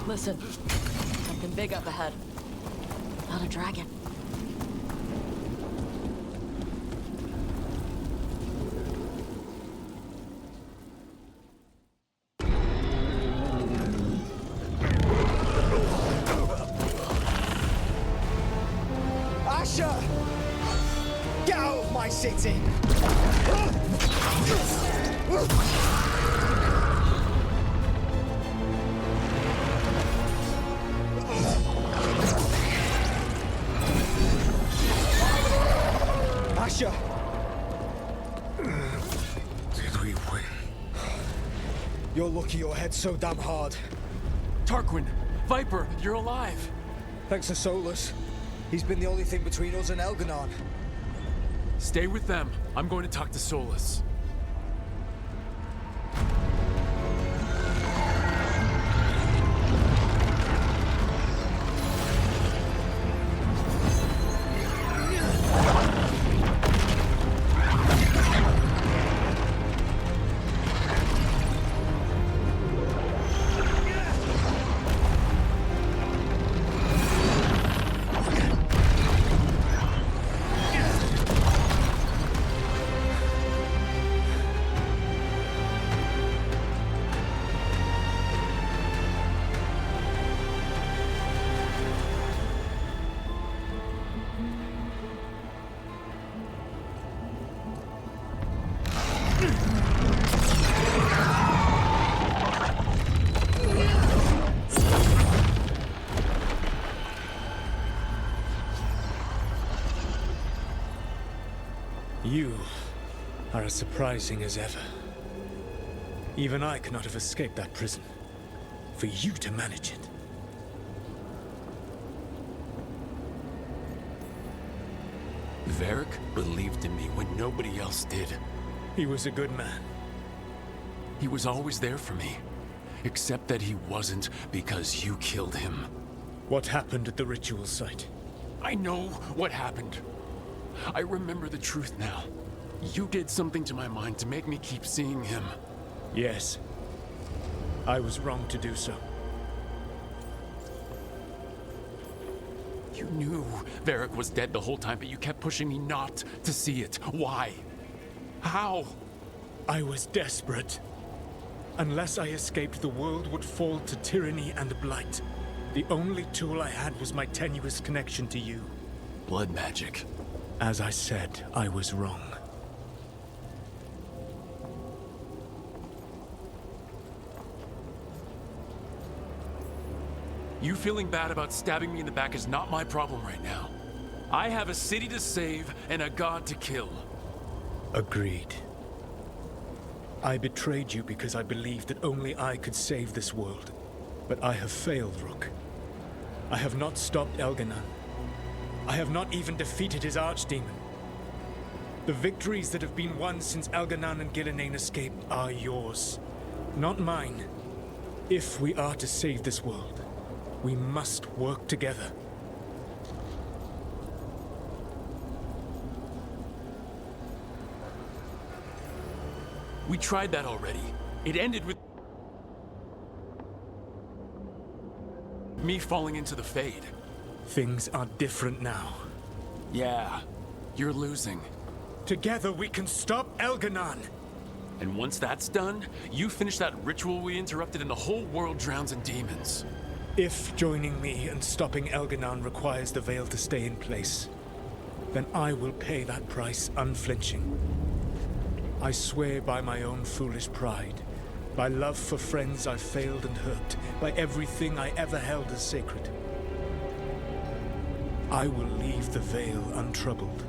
Listen, something big up ahead. Not a dragon. Asher! Get out of my city! Did we win? You're lucky your head's so damn hard. Tarquin! Viper, you're alive! Thanks to Solus. He's been the only thing between us and Elganon. Stay with them. I'm going to talk to Solus. You are as surprising as ever. Even I could not have escaped that prison. For you to manage it. Varric believed in me when nobody else did. He was a good man. He was always there for me. Except that he wasn't because you killed him. What happened at the ritual site? I know what happened. I remember the truth now. You did something to my mind to make me keep seeing him. Yes. I was wrong to do so. You knew Varric was dead the whole time, but you kept pushing me not to see it. Why? How? I was desperate. Unless I escaped, the world would fall to tyranny and blight. The only tool I had was my tenuous connection to you. Blood magic. As I said, I was wrong. You feeling bad about stabbing me in the back is not my problem right now. I have a city to save and a god to kill. Agreed. I betrayed you because I believed that only I could save this world. But I have failed, Rook. I have not stopped Elganon. I have not even defeated his archdemon. The victories that have been won since Elganon and Gillenane escaped are yours, not mine. If we are to save this world, we must work together. We tried that already. It ended with me falling into the Fade. Things are different now. Yeah, you're losing. Together we can stop Elganon! And once that's done, you finish that ritual we interrupted and the whole world drowns in demons. If joining me and stopping Elganon requires the Veil to stay in place, then I will pay that price unflinching. I swear by my own foolish pride, by love for friends I've failed and hurt, by everything I ever held as sacred. I will leave the Veil untroubled.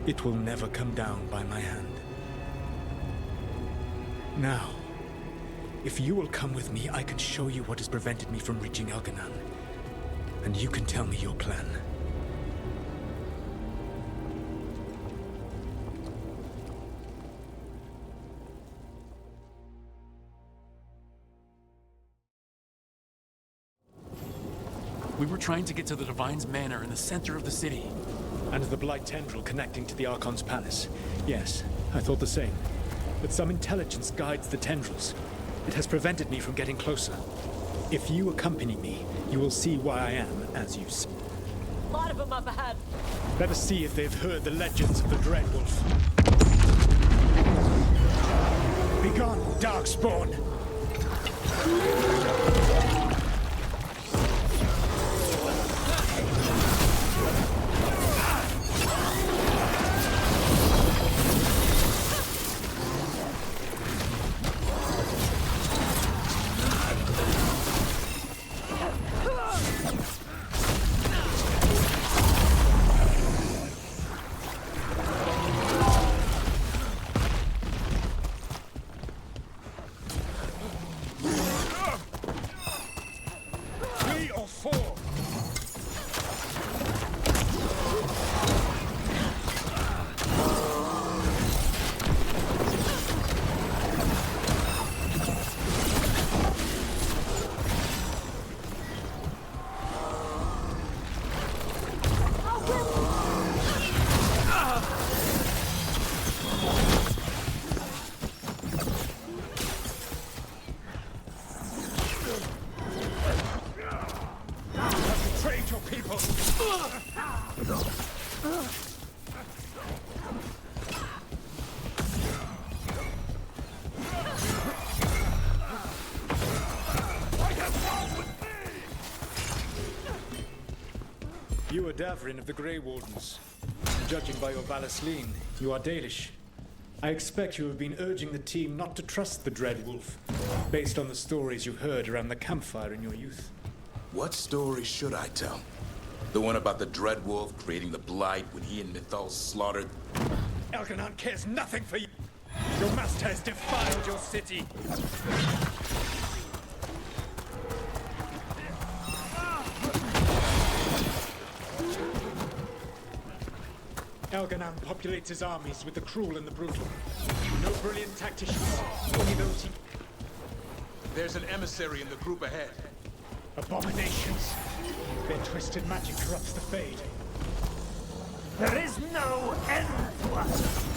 It will never come down by my hand. Now, if you will come with me, I can show you what has prevented me from reaching Elganon. And you can tell me your plan. We were trying to get to the Divine's Manor in the center of the city. And the Blight Tendril connecting to the Archon's palace. Yes, I thought the same. But some intelligence guides the tendrils. It has prevented me from getting closer. If you accompany me, you will see why I am, as you say. A lot of them up ahead. Let us see if they've heard the legends of the Dreadwolf. Begone, Darkspawn! You are Davrin of the Grey Wardens. Judging by your Valasleen, you are Dalish. I expect you have been urging the team not to trust the Dread Wolf, based on the stories you heard around the campfire in your youth. What story should I tell? The one about the Dread Wolf creating the Blight when he and Mythal slaughtered... Elganon cares nothing for you! Your master has defiled your city! Elganon populates his armies with the cruel and the brutal. No brilliant tacticians, only those he... There's an emissary in the group ahead. Abominations! Their twisted magic corrupts the Fade. There is no end to us!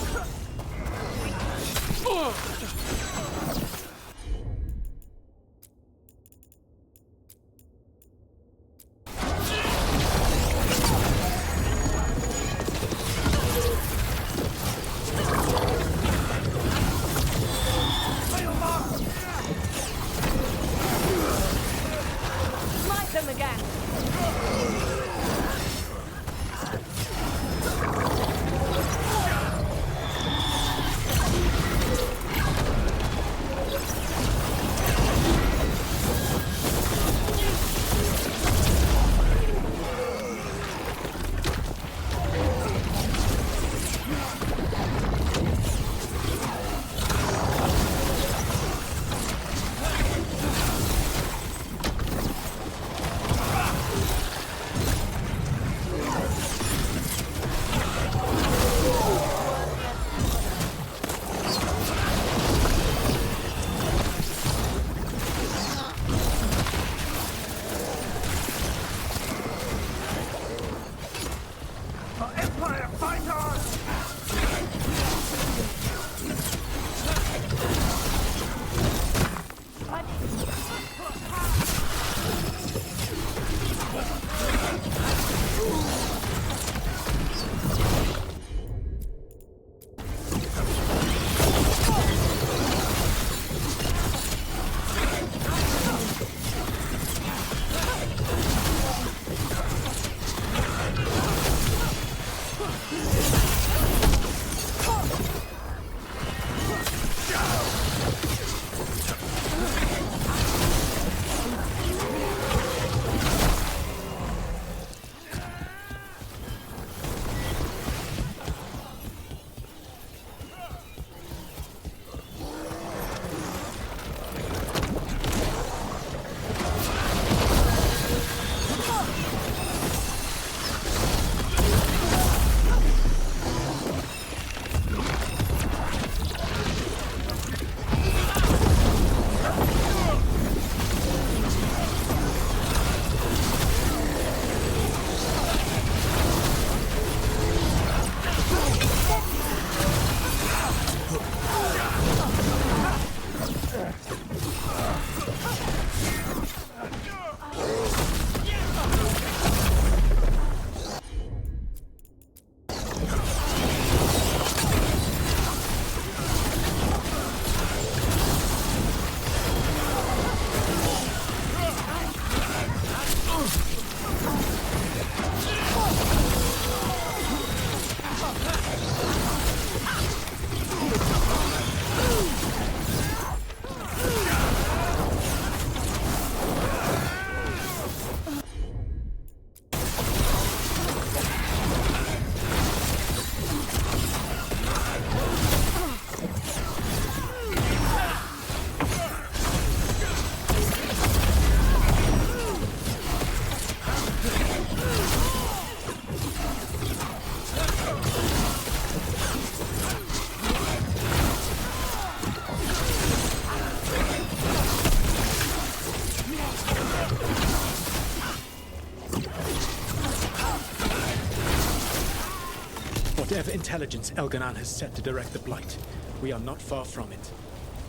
Whatever intelligence Elganon has set to direct the Blight, we are not far from it.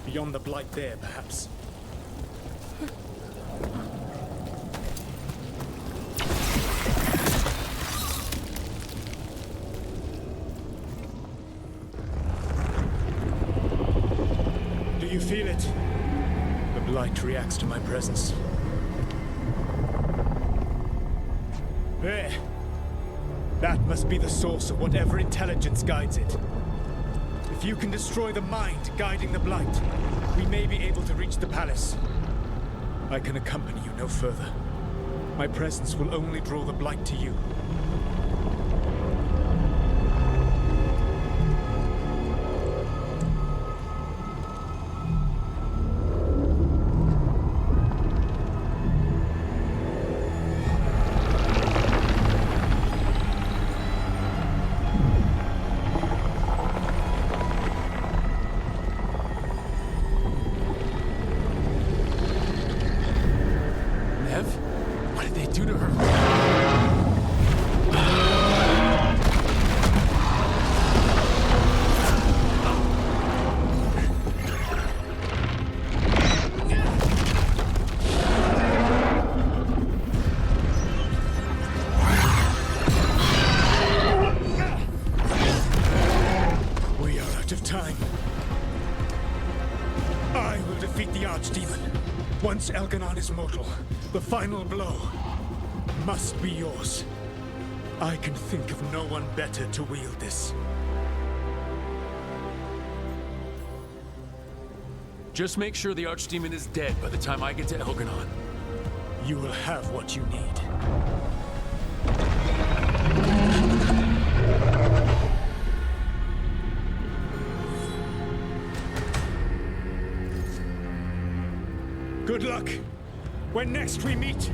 Beyond the Blight there, perhaps. you feel it? The blight reacts to my presence. There. That must be the source of whatever intelligence guides it. If you can destroy the mind guiding the blight, we may be able to reach the palace. I can accompany you no further. My presence will only draw the blight to you. Once Elganon is mortal, the final blow must be yours. I can think of no one better to wield this. Just make sure the Archdemon is dead by the time I get to Elganon. You will have what you need. Good luck. When next we meet,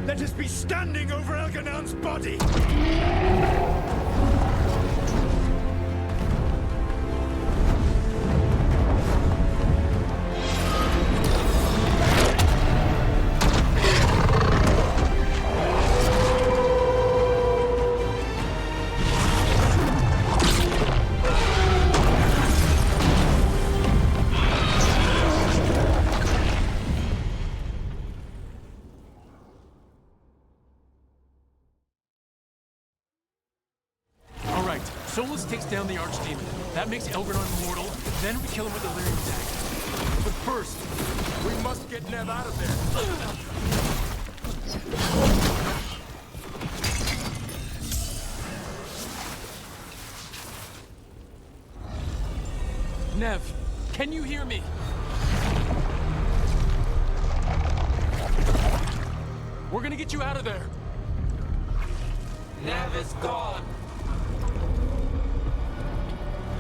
let us be standing over Elganon's body! Solus takes down the Archdemon. That makes Elganon mortal. Then we kill him with the Lyrium Dagger. But first, we must get Nev out of there. Nev, can you hear me? We're gonna get you out of there. Nev is gone.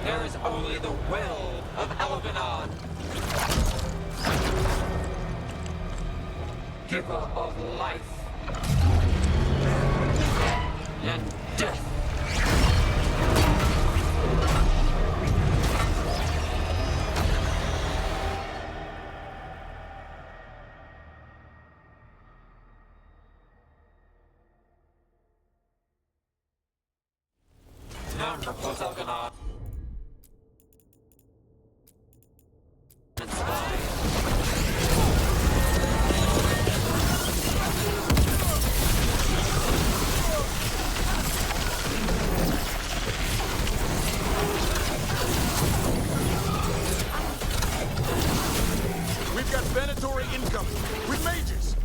There is only the will of Elganon. Giver of life and death. Now propose Elganon. We've got Venatori incoming with mages.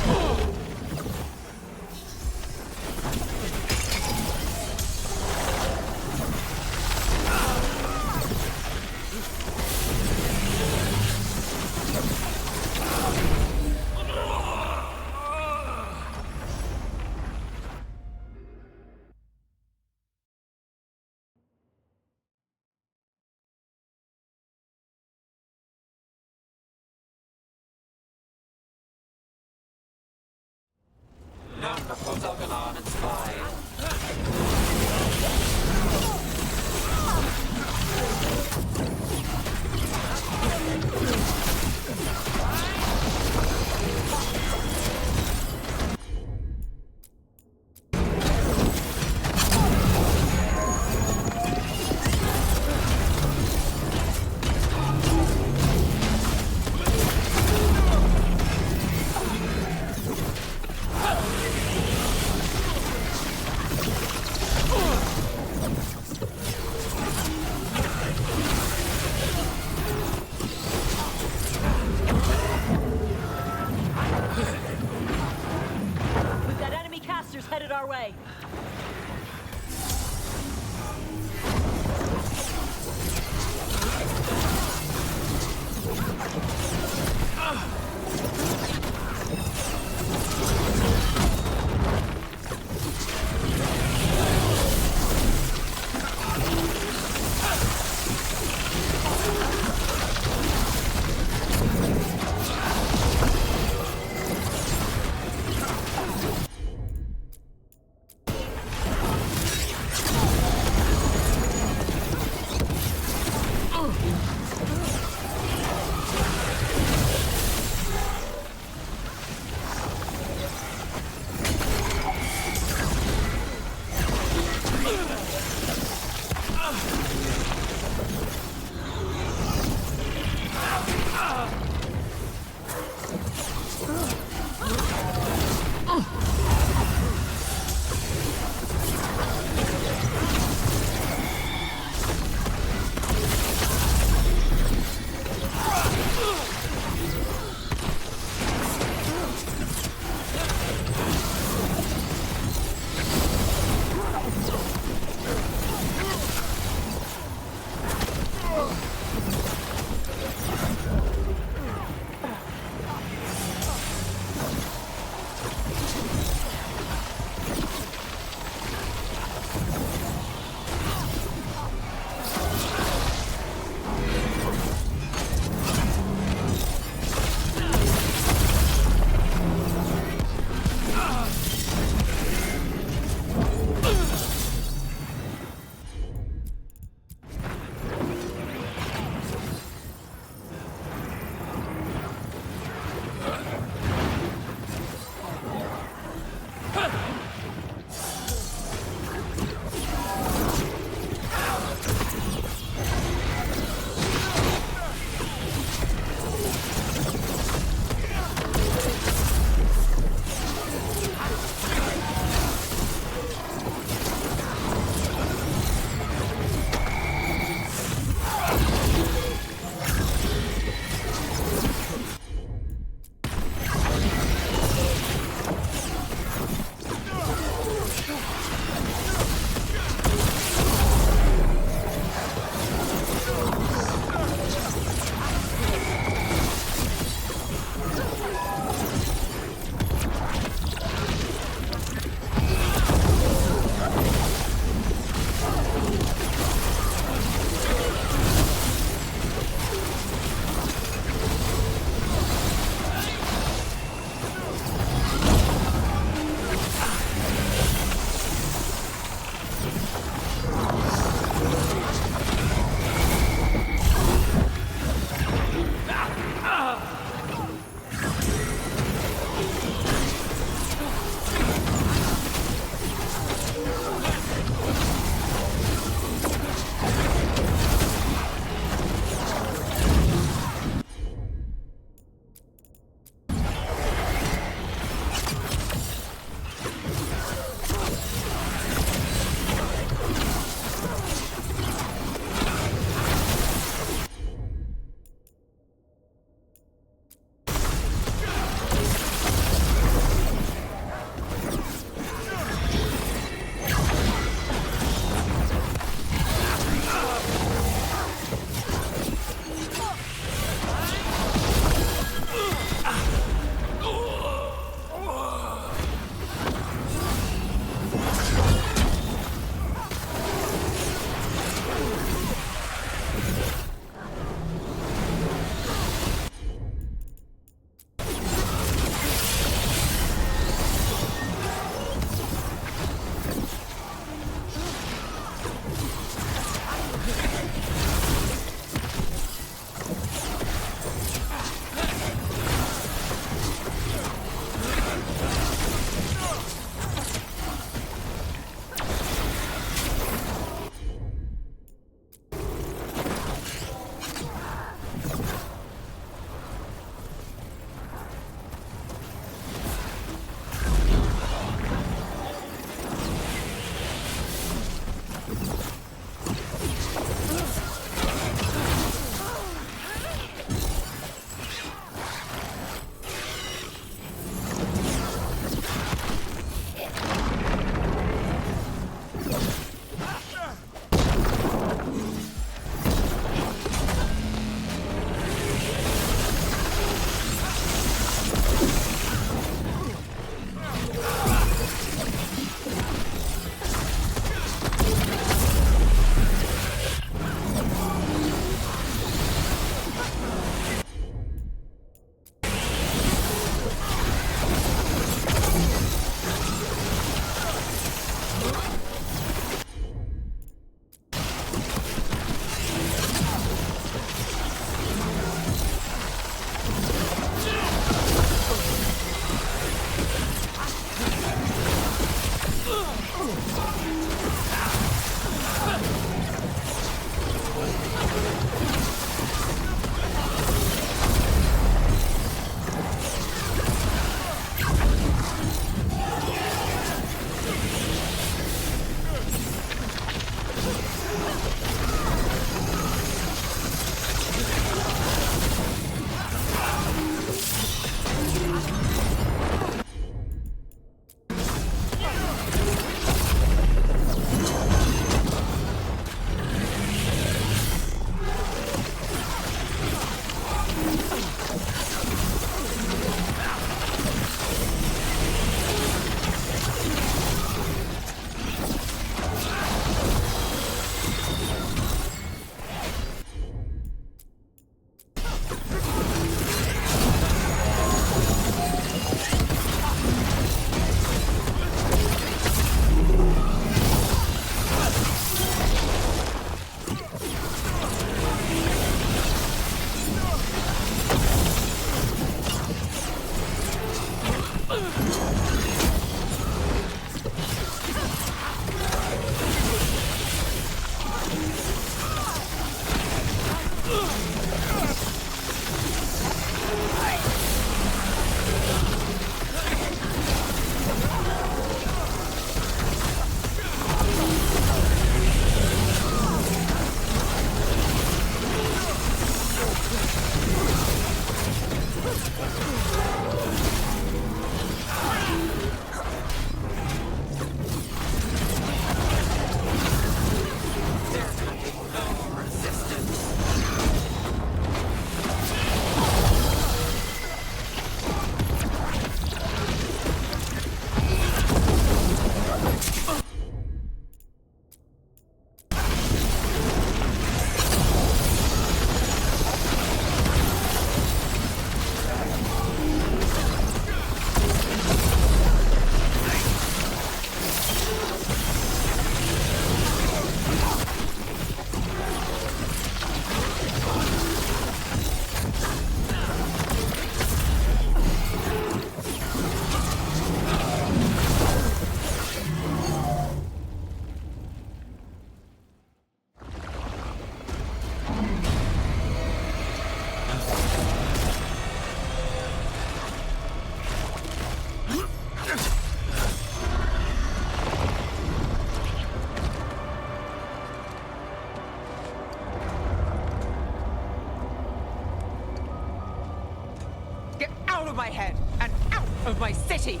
of my head and out of my city!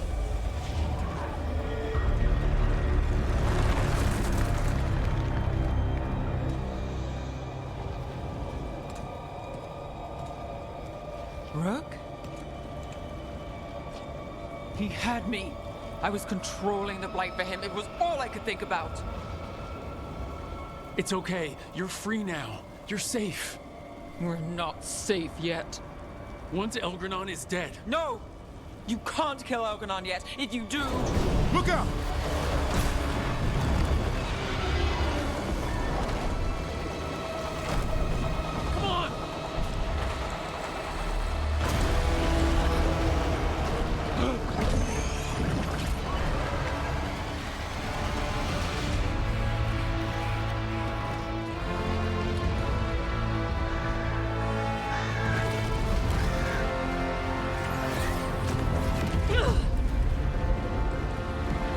Rook? He had me. I was controlling the Blight for him. It was all I could think about. It's okay. You're free now. You're safe. We're not safe yet. Once Elgranon is dead. No! You can't kill Elgranon yet. If you do... Look out! Come on!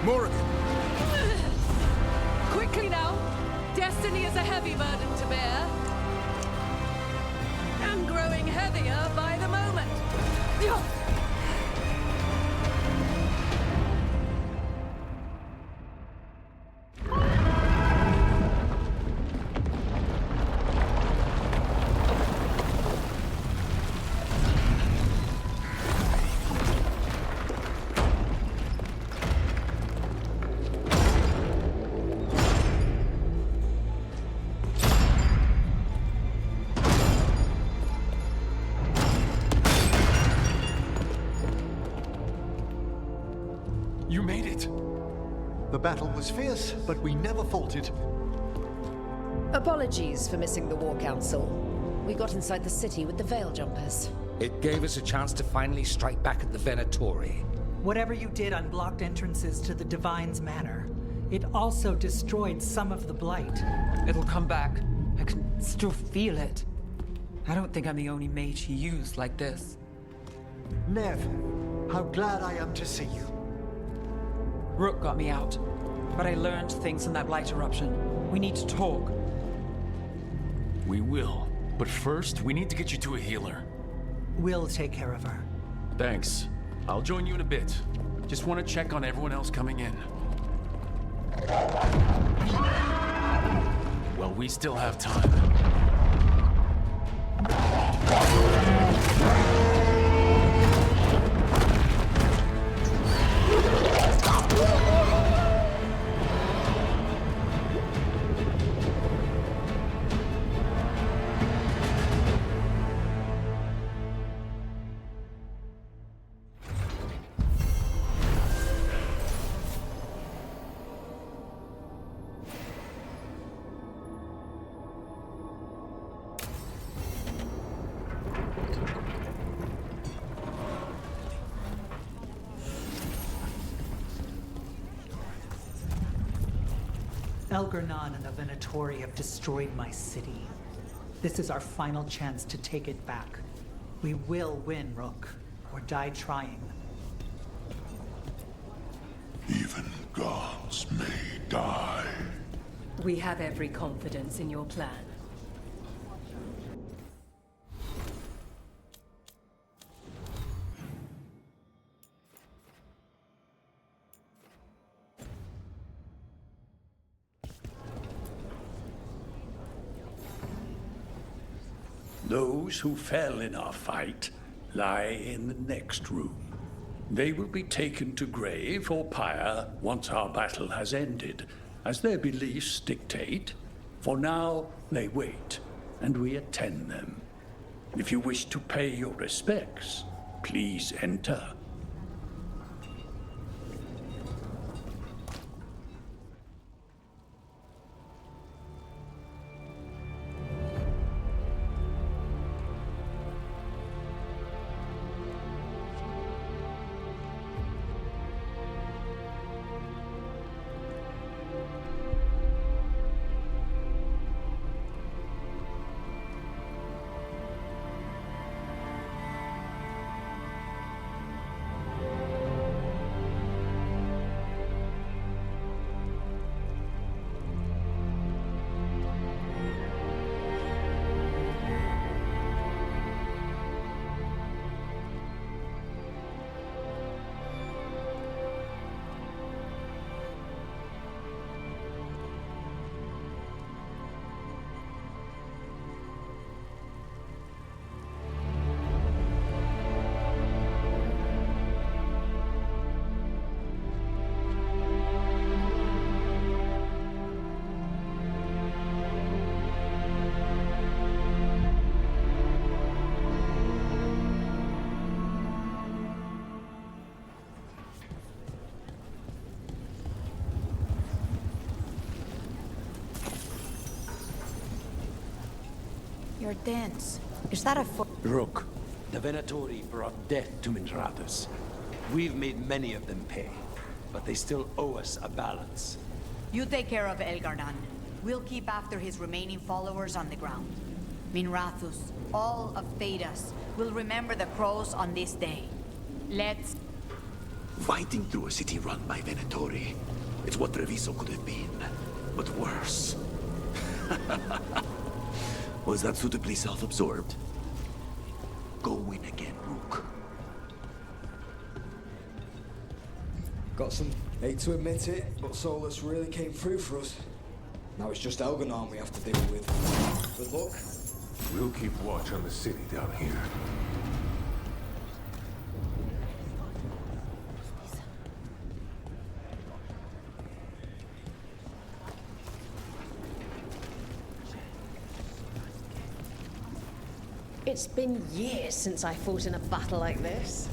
Morrigan! Quickly now! Destiny is a heavy burden to bear. And growing heavier by the moment. You made it. The battle was fierce, but we never faltered. Apologies for missing the War Council. We got inside the city with the Veil Jumpers. It gave us a chance to finally strike back at the Venatori. Whatever you did unblocked entrances to the Divine's Manor. It also destroyed some of the Blight. It'll come back. I can still feel it. I don't think I'm the only mage he used like this. Nev, how glad I am to see you. Rook got me out, but I learned things from that Blight eruption. We need to talk. We will. But first, we need to get you to a healer. We'll take care of her. Thanks. I'll join you in a bit. Just want to check on everyone else coming in. Well, we still have time. Elgranon and the Venatori have destroyed my city. This is our final chance to take it back. We will win, Rook, or die trying. Even gods may die. We have every confidence in your plan. Those who fell in our fight lie in the next room. They will be taken to grave or pyre once our battle has ended, as their beliefs dictate. For now, they wait, and we attend them. If you wish to pay your respects, please enter. Your dance. Is that a Rook, the Venatori brought death to Minrathous. We've made many of them pay, but they still owe us a balance. You take care of Elgar'nan. We'll keep after his remaining followers on the ground. Minrathous, all of Thedas, will remember the crows on this day. Let's... Fighting through a city run by Venatori. It's what Treviso could have been, but worse. Was that suitably self-absorbed? Go win again, Rook. Got some. Hate to admit it, but Solus really came through for us. Now it's just Elgar'nan we have to deal with. Good luck. We'll keep watch on the city down here. It's been years since I fought in a battle like this.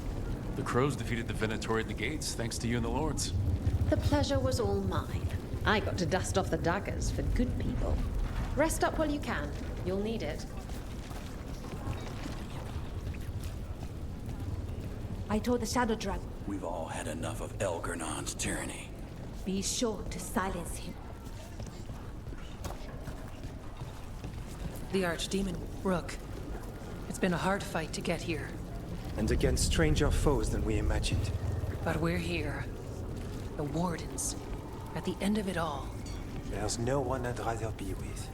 The crows defeated the Venatori at the gates, thanks to you and the lords. The pleasure was all mine. I got to dust off the daggers for good people. Rest up while you can. You'll need it. I told the Shadow Dragon. We've all had enough of Elgar'nan's tyranny. Be sure to silence him. The Archdemon, Rook. It's been a hard fight to get here. And against stranger foes than we imagined. But we're here. The Wardens. At the end of it all. There's no one I'd rather be with.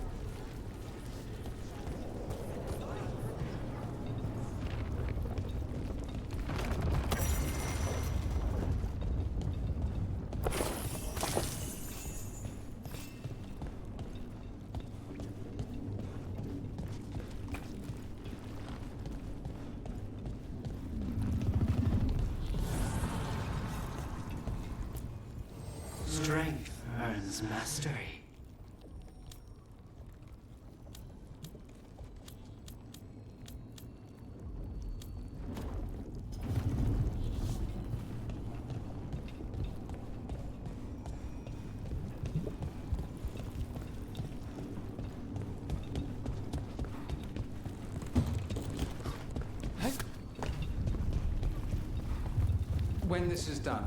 Strength earns mastery. When this is done,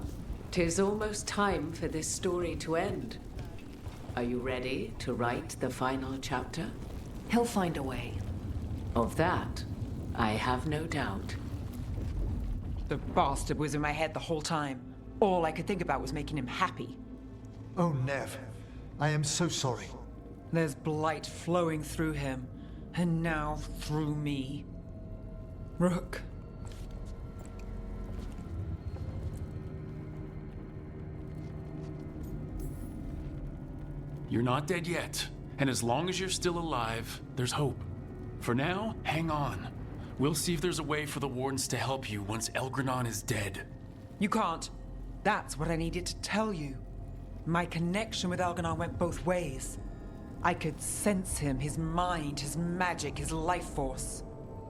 'tis almost time for this story to end. Are you ready to write the final chapter? He'll find a way. Of that, I have no doubt. The bastard was in my head the whole time. All I could think about was making him happy. Oh, Nev. I am so sorry. There's blight flowing through him, and now through me. Rook. You're not dead yet, and as long as you're still alive, there's hope. For now, hang on. We'll see if there's a way for the Wardens to help you once Elgar'nan is dead. You can't. That's what I needed to tell you. My connection with Elgar'nan went both ways. I could sense him, his mind, his magic, his life force.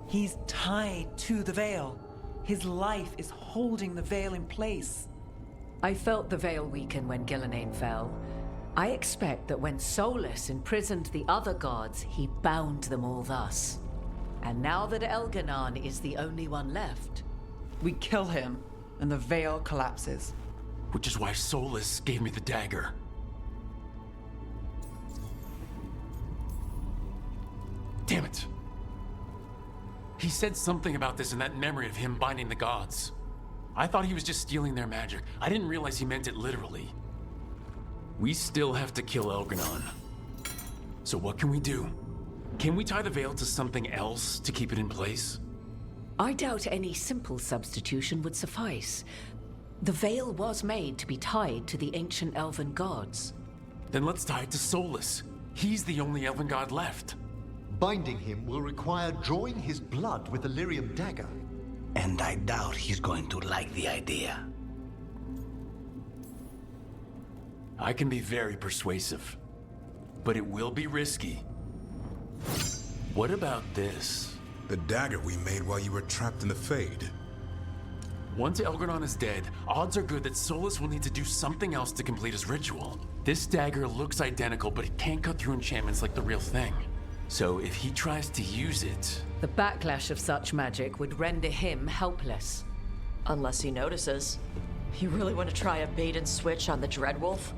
He's tied to the Veil. His life is holding the Veil in place. I felt the Veil weaken when Gillenane fell. I expect that when Solus imprisoned the other gods, he bound them all thus. And now that Elgar'nan is the only one left... We kill him, and the Veil collapses. Which is why Solus gave me the dagger. Damn it! He said something about this in that memory of him binding the gods. I thought he was just stealing their magic. I didn't realize he meant it literally. We still have to kill Elgar'nan. So what can we do? Can we tie the Veil to something else to keep it in place? I doubt any simple substitution would suffice. The Veil was made to be tied to the ancient elven gods. Then let's tie it to Solus. He's the only elven god left. Binding him will require drawing his blood with the lyrium dagger. And I doubt he's going to like the idea. I can be very persuasive, but it will be risky. What about this? The dagger we made while you were trapped in the Fade. Once Elgar'nan is dead, odds are good that Solus will need to do something else to complete his ritual. This dagger looks identical, but it can't cut through enchantments like the real thing. So if he tries to use it... The backlash of such magic would render him helpless. Unless he notices. You really want to try a bait and switch on the Dreadwolf?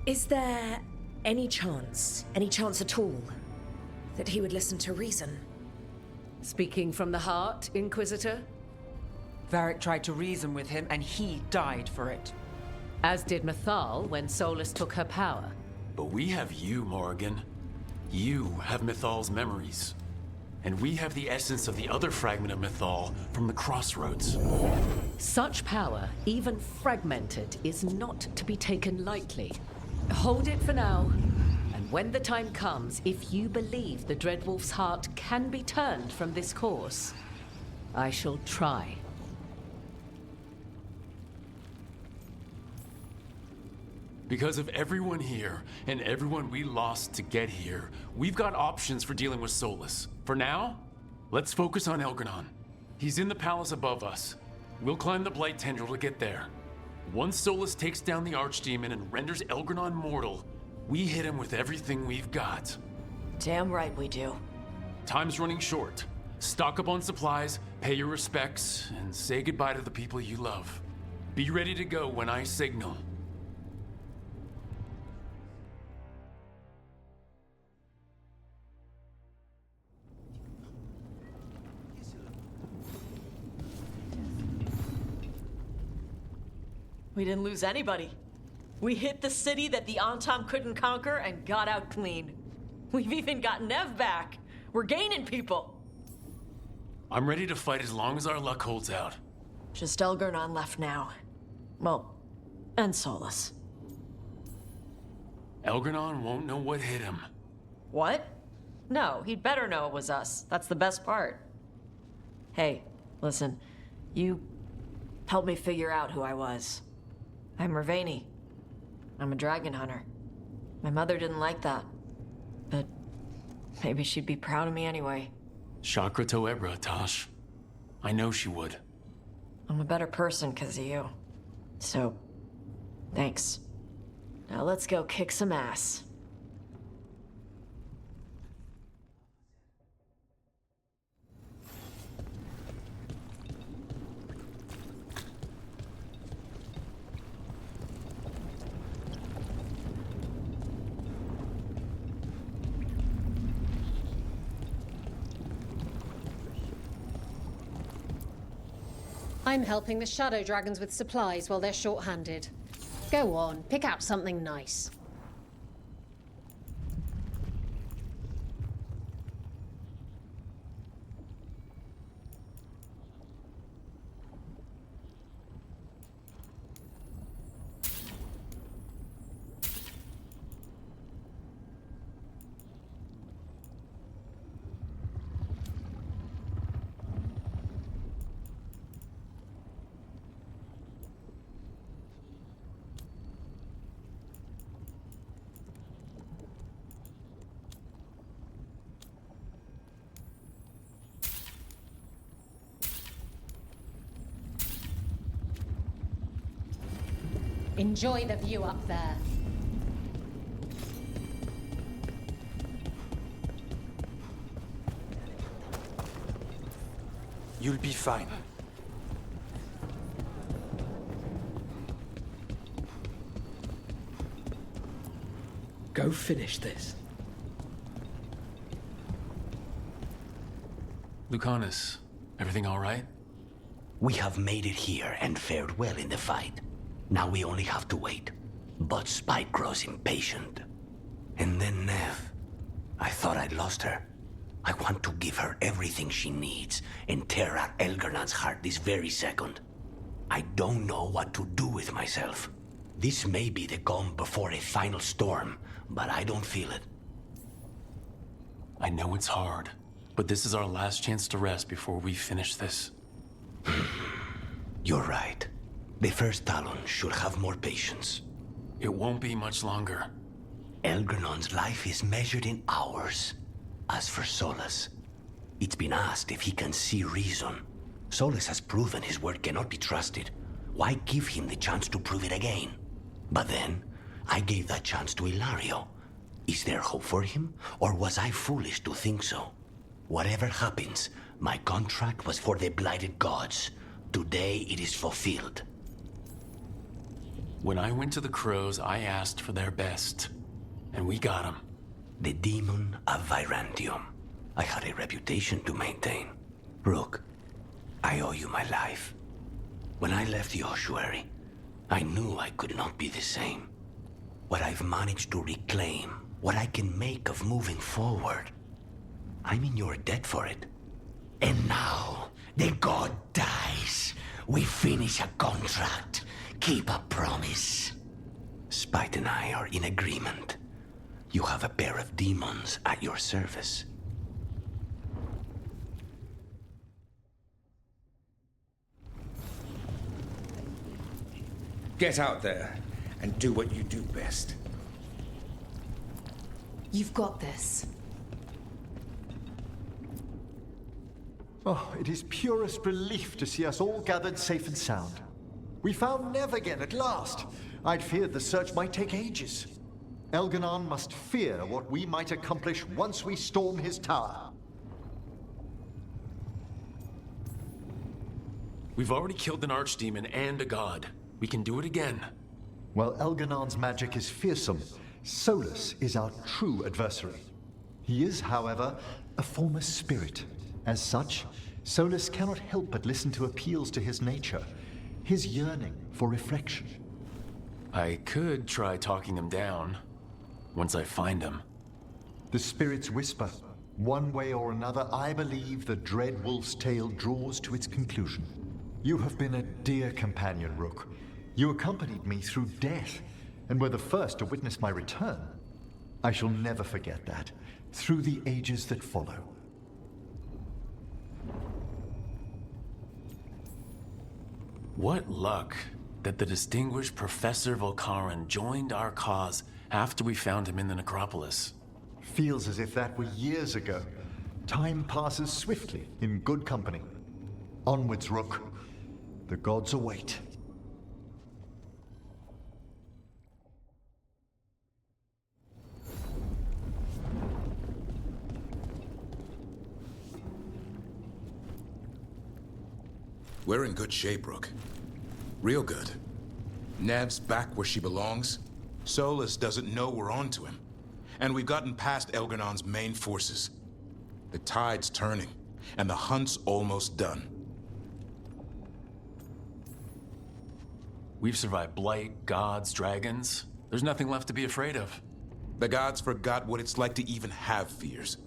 Is there any chance at all, that he would listen to reason? Speaking from the heart, Inquisitor? Varric tried to reason with him, and he died for it. As did Mythal when Solus took her power. But we have you, Morrigan. You have Mythal's memories. And we have the essence of the other fragment of Mythal from the Crossroads. Such power, even fragmented, is not to be taken lightly. Hold it for now. And when the time comes, if you believe the Dreadwolf's heart can be turned from this course, I shall try. Because of everyone here, and everyone we lost to get here, we've got options for dealing with Solus. For now, let's focus on Elgranon. He's in the palace above us. We'll climb the Blight Tendril to get there. Once Solus takes down the Archdemon and renders Elgranon mortal, we hit him with everything we've got. Damn right we do. Time's running short. Stock up on supplies, pay your respects, and say goodbye to the people you love. Be ready to go when I signal. We didn't lose anybody. We hit the city that the Antam couldn't conquer and got out clean. We've even got Nev back. We're gaining people. I'm ready to fight as long as our luck holds out. Just Elgarnon left now. Well, and Solus. Elgranon won't know what hit him. What? No, he'd better know it was us. That's the best part. Hey, listen. You helped me figure out who I was. I'm Ravani. I'm a dragon hunter. My mother didn't like that. But maybe she'd be proud of me anyway. Chakra Toebra, Tosh. I know she would. I'm a better person because of you. So, thanks. Now let's go kick some ass. I'm helping the Shadow Dragons with supplies while they're short-handed. Go on, pick out something nice. Enjoy the view up there. You'll be fine. Go finish this. Lucanus, everything all right? We have made it here and fared well in the fight. Now we only have to wait. But Spike grows impatient. And then Nev. I thought I'd lost her. I want to give her everything she needs and tear out Elgarnon's heart this very second. I don't know what to do with myself. This may be the calm before a final storm, but I don't feel it. I know it's hard, but this is our last chance to rest before we finish this. You're right. The first Talon should have more patience. It won't be much longer. Elgarnon's life is measured in hours. As for Solus, it's been asked if he can see reason. Solus has proven his word cannot be trusted. Why give him the chance to prove it again? But then, I gave that chance to Ilario. Is there hope for him, or was I foolish to think so? Whatever happens, my contract was for the blighted gods. Today it is fulfilled. When I went to the Crows, I asked for their best. And we got them. The demon of Virantium. I had a reputation to maintain. Rook, I owe you my life. When I left the ossuary, I knew I could not be the same. What I've managed to reclaim, what I can make of moving forward, I'm in your debt for it. And now, the god dies. We finish a contract, keep a promise. Spite and I are in agreement. You have a pair of demons at your service. Get out there and do what you do best. You've got this. Oh, it is purest relief to see us all gathered safe and sound. We found Nev again at last. I'd feared the search might take ages. Elganon must fear what we might accomplish once we storm his tower. We've already killed an archdemon and a god. We can do it again. While Elganon's magic is fearsome, Solus is our true adversary. He is, however, a former spirit. As such, Solus cannot help but listen to appeals to his nature, his yearning for reflection. I could try talking him down, once I find him. The spirits whisper. One way or another, I believe the dread wolf's tale draws to its conclusion. You have been a dear companion, Rook. You accompanied me through death, and were the first to witness my return. I shall never forget that, through the ages that follow. What luck that the distinguished Professor Volcaran joined our cause after we found him in the necropolis. Feels as if that were years ago. Time passes swiftly in good company. Onwards, Rook. The gods await. We're in good shape, Rook. Real good. Nev's back where she belongs. Solus doesn't know we're onto him. And we've gotten past Elganon's main forces. The tide's turning, and the hunt's almost done. We've survived blight, gods, dragons. There's nothing left to be afraid of. The gods forgot what it's like to even have fears.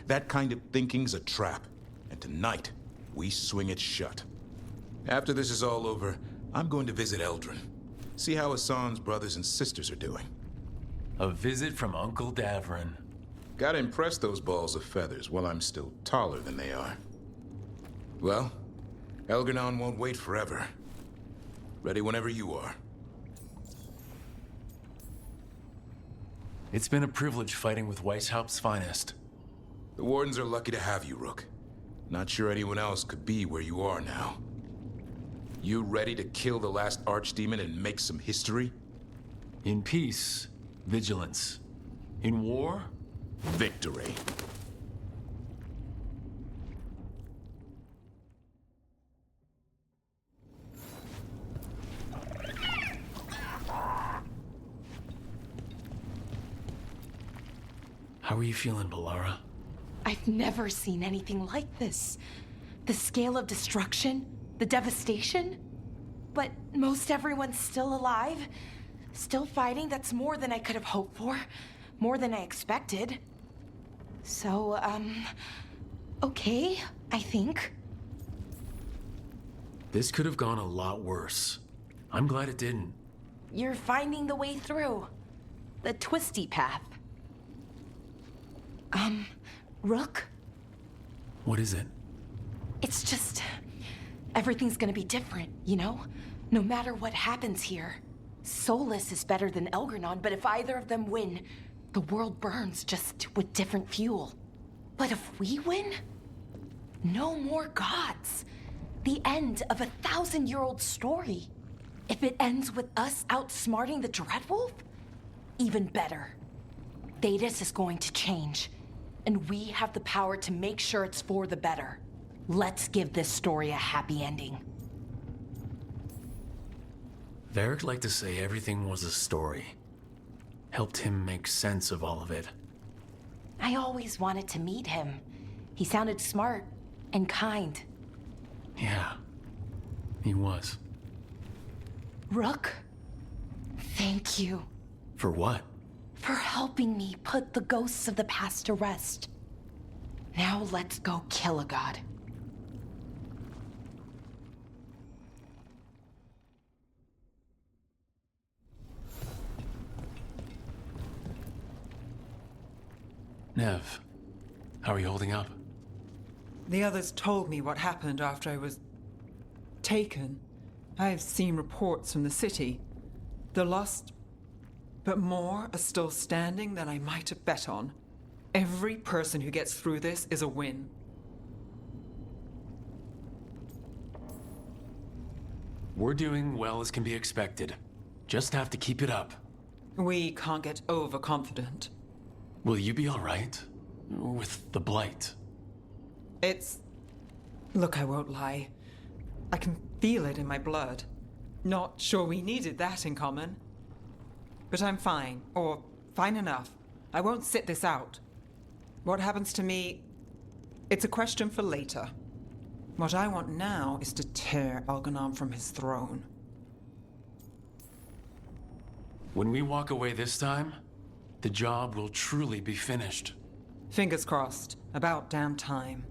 That kind of thinking's a trap. And tonight, we swing it shut. After this is all over, I'm going to visit Eldrin. See how Hassan's brothers and sisters are doing. A visit from Uncle Davrin. Gotta impress those balls of feathers while I'm still taller than they are. Well, Elganon won't wait forever. Ready whenever you are. It's been a privilege fighting with Weishaupt's finest. The Wardens are lucky to have you, Rook. Not sure anyone else could be where you are now. You ready to kill the last archdemon and make some history? In peace, vigilance. In war, victory. How are you feeling, Balara? I've never seen anything like this. The scale of destruction, the devastation. But most everyone's still alive, still fighting. That's more than I could have hoped for, more than I expected. So, okay, I think. This could have gone a lot worse. I'm glad it didn't. You're finding the way through. The twisty path. Rook? What is it? It's just... everything's gonna be different, you know? No matter what happens here. Solus is better than Elganon, but if either of them win, the world burns, just with different fuel. But if we win, no more gods. The end of a 1,000-year-old story. If it ends with us outsmarting the Dreadwolf, even better. Thedas is going to change, and we have the power to make sure it's for the better. Let's give this story a happy ending. Varric liked to say everything was a story. Helped him make sense of all of it. I always wanted to meet him. He sounded smart and kind. Yeah, he was. Rook, thank you. For what? For helping me put the ghosts of the past to rest. Now let's go kill a god. Nev, how are you holding up? The others told me what happened after I was taken. I've seen reports from the city. They're lost, but more are still standing than I might have bet on. Every person who gets through this is a win. We're doing well as can be expected. Just have to keep it up. We can't get overconfident. Will you be all right? With the blight? Look, I won't lie. I can feel it in my blood. Not sure we needed that in common. But I'm fine, or fine enough. I won't sit this out. What happens to me, it's a question for later. What I want now is to tear Elganon from his throne. When we walk away this time, the job will truly be finished. Fingers crossed. About damn time.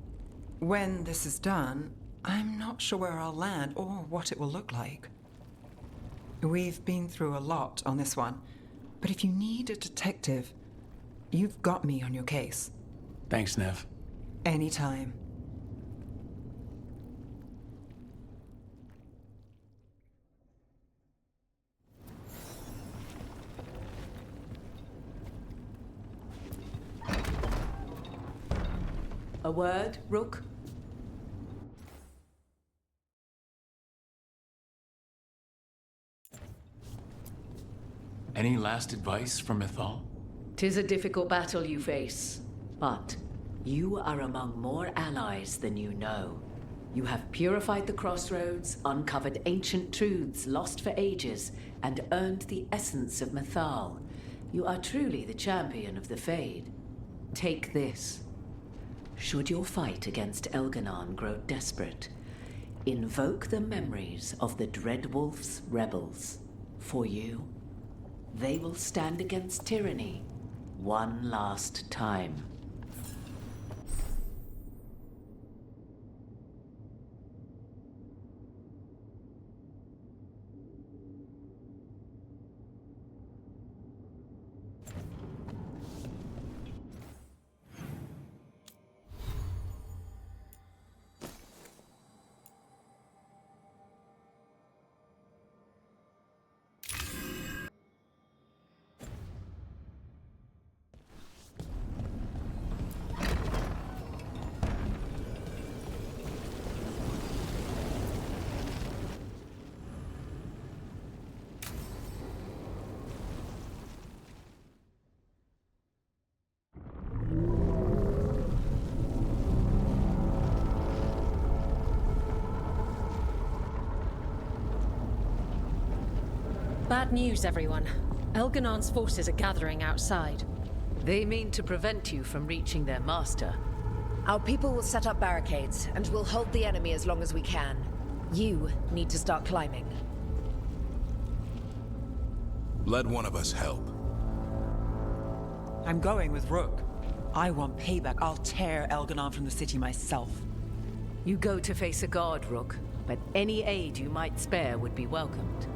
When this is done, I'm not sure where I'll land or what it will look like. We've been through a lot on this one, but if you need a detective, you've got me on your case. Thanks, Nev. Anytime. A word, Rook? Any last advice from Mythal? 'Tis a difficult battle you face, but you are among more allies than you know. You have purified the crossroads, uncovered ancient truths lost for ages, and earned the essence of Mythal. You are truly the champion of the Fade. Take this. Should your fight against Elganon grow desperate, invoke the memories of the Dreadwolf's rebels. For you, they will stand against tyranny one last time. Bad news, everyone. Elganon's forces are gathering outside. They mean to prevent you from reaching their master. Our people will set up barricades, and we'll hold the enemy as long as we can. You need to start climbing. Let one of us help. I'm going with Rook. I want payback. I'll tear Elganon from the city myself. You go to face a guard, Rook, but any aid you might spare would be welcomed.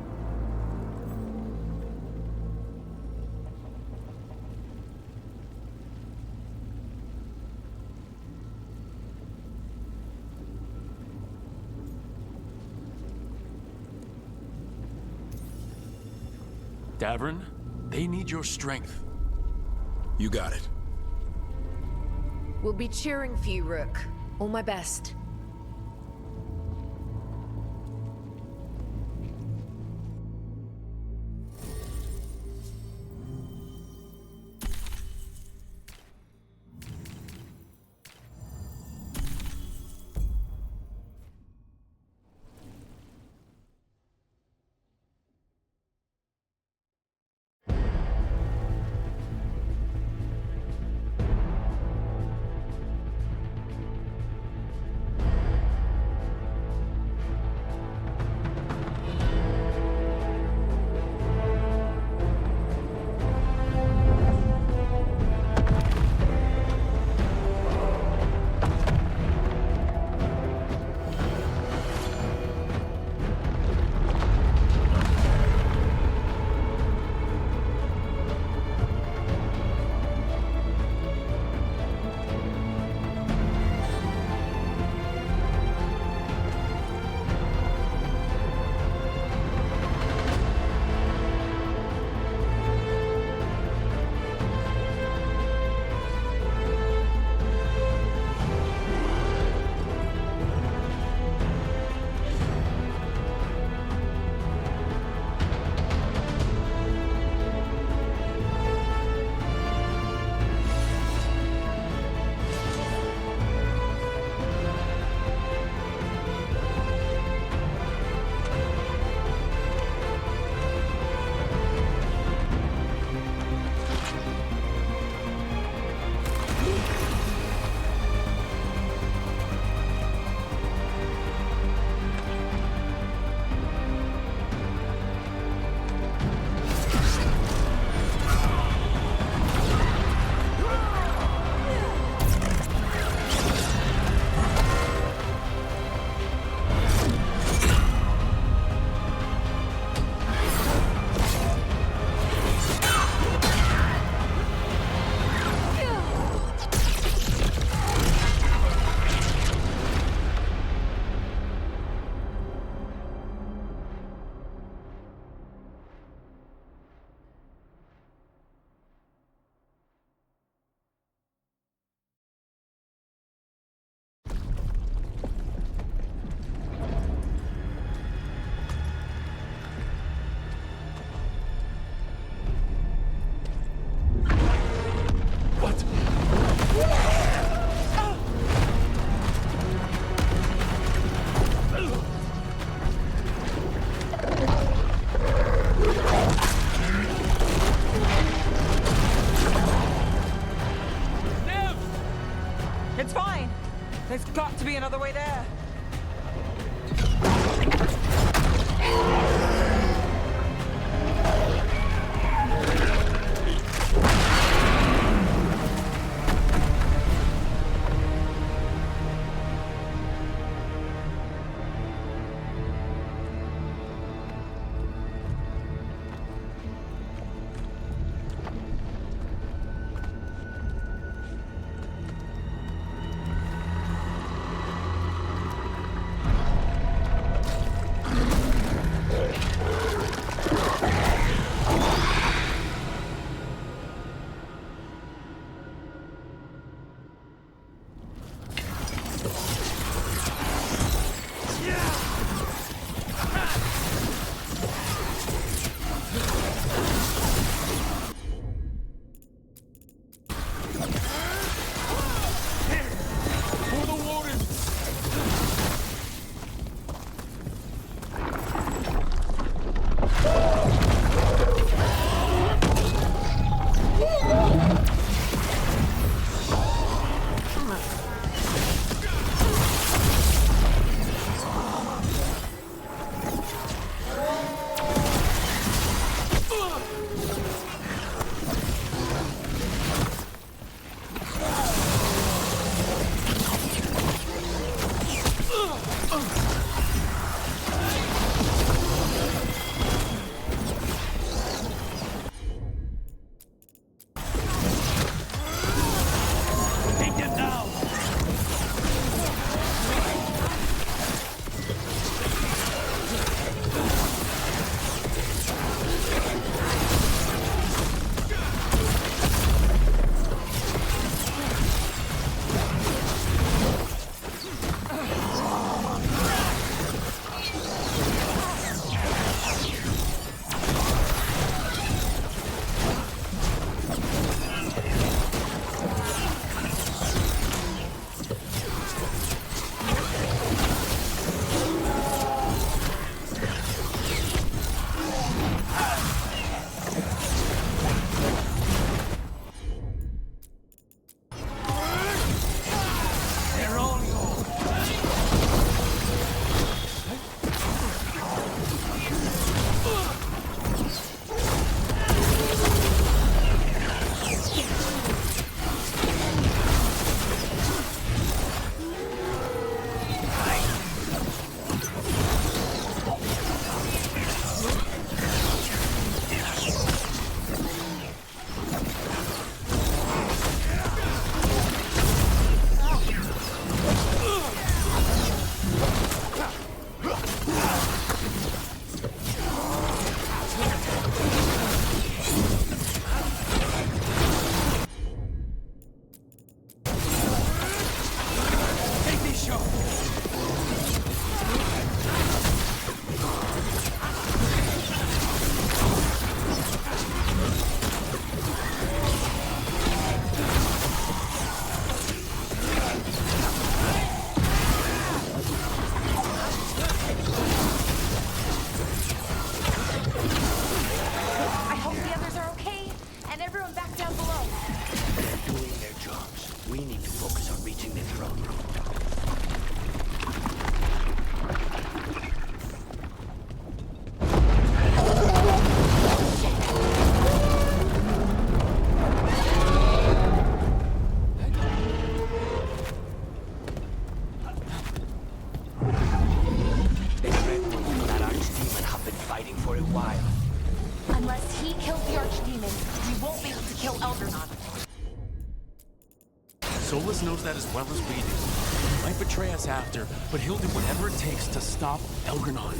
Davrin, they need your strength. You got it. We'll be cheering for you, Rook. All my best. fine. There's got to be another way there. Solus knows that as well as we do. He might betray us after, but he'll do whatever it takes to stop Elgranon.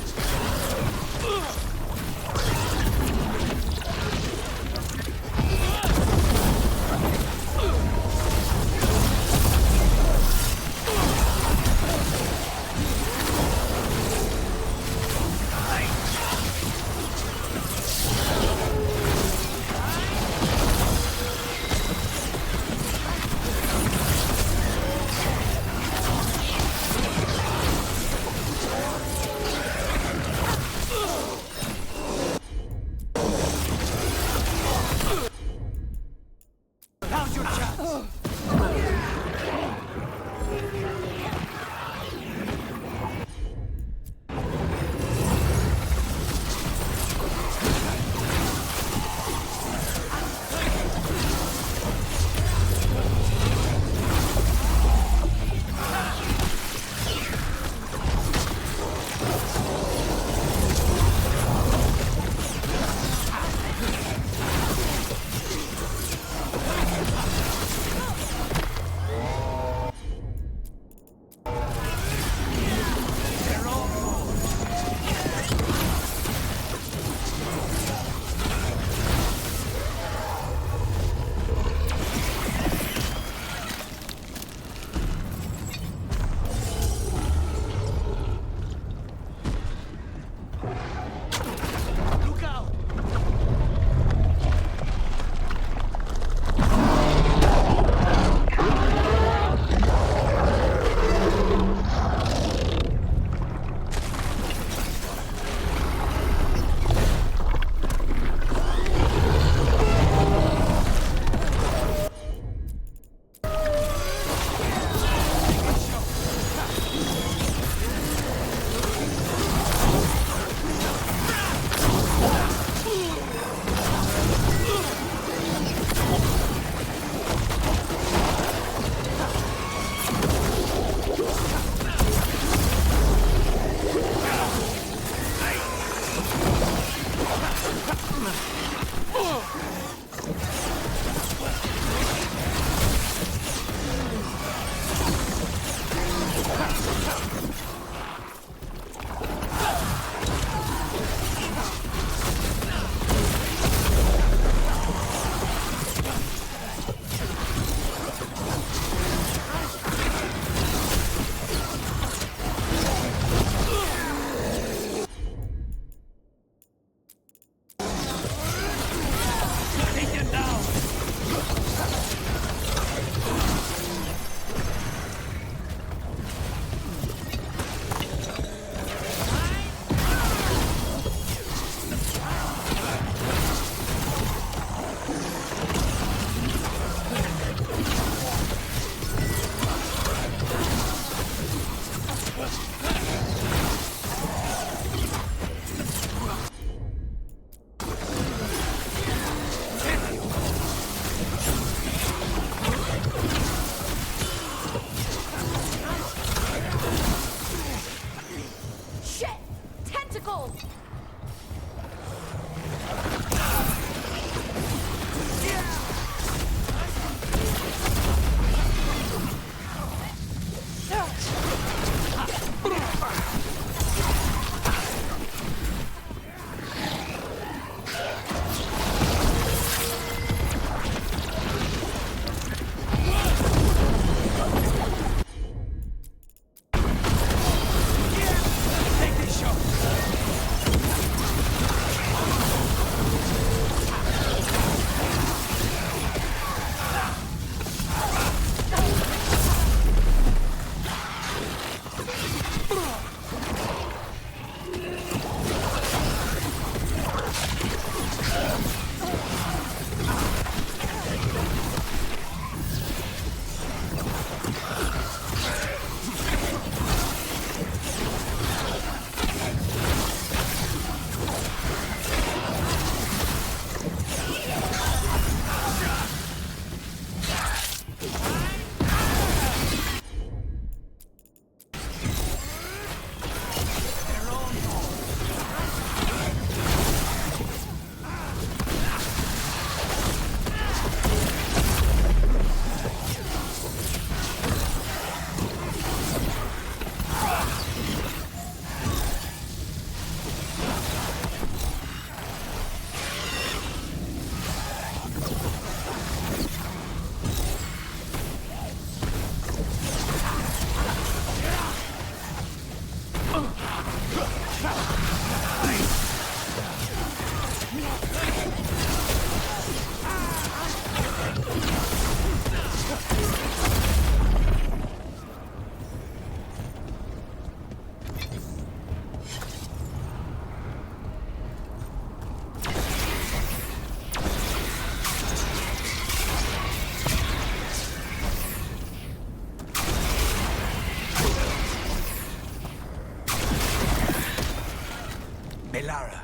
Lara,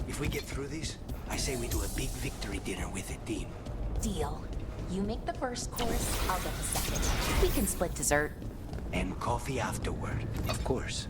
if we get through this, I say we do a big victory dinner with the team. Deal. You make the first course, I'll get the second. We can split dessert. And coffee afterward, of course.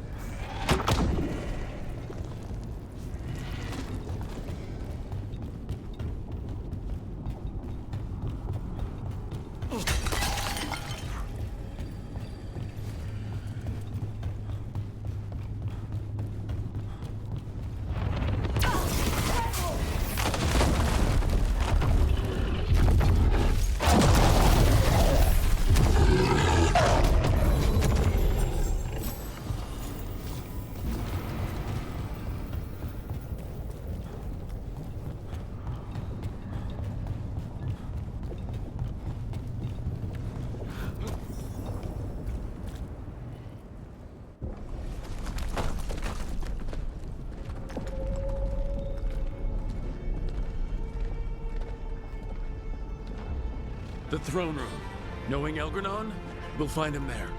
The throne room. Knowing Elgranon, we'll find him there.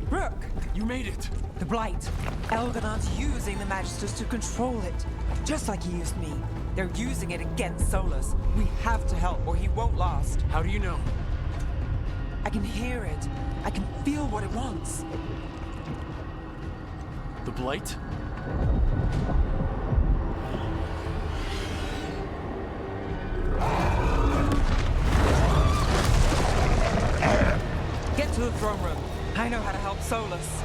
Rook! You made it! The Blight. Elganon's using the Magisters to control it. Just like he used me. They're using it against Solus. We have to help or he won't last. How do you know? I can hear it. I can feel what it wants. The Blight? throne room. I know how to help Solus.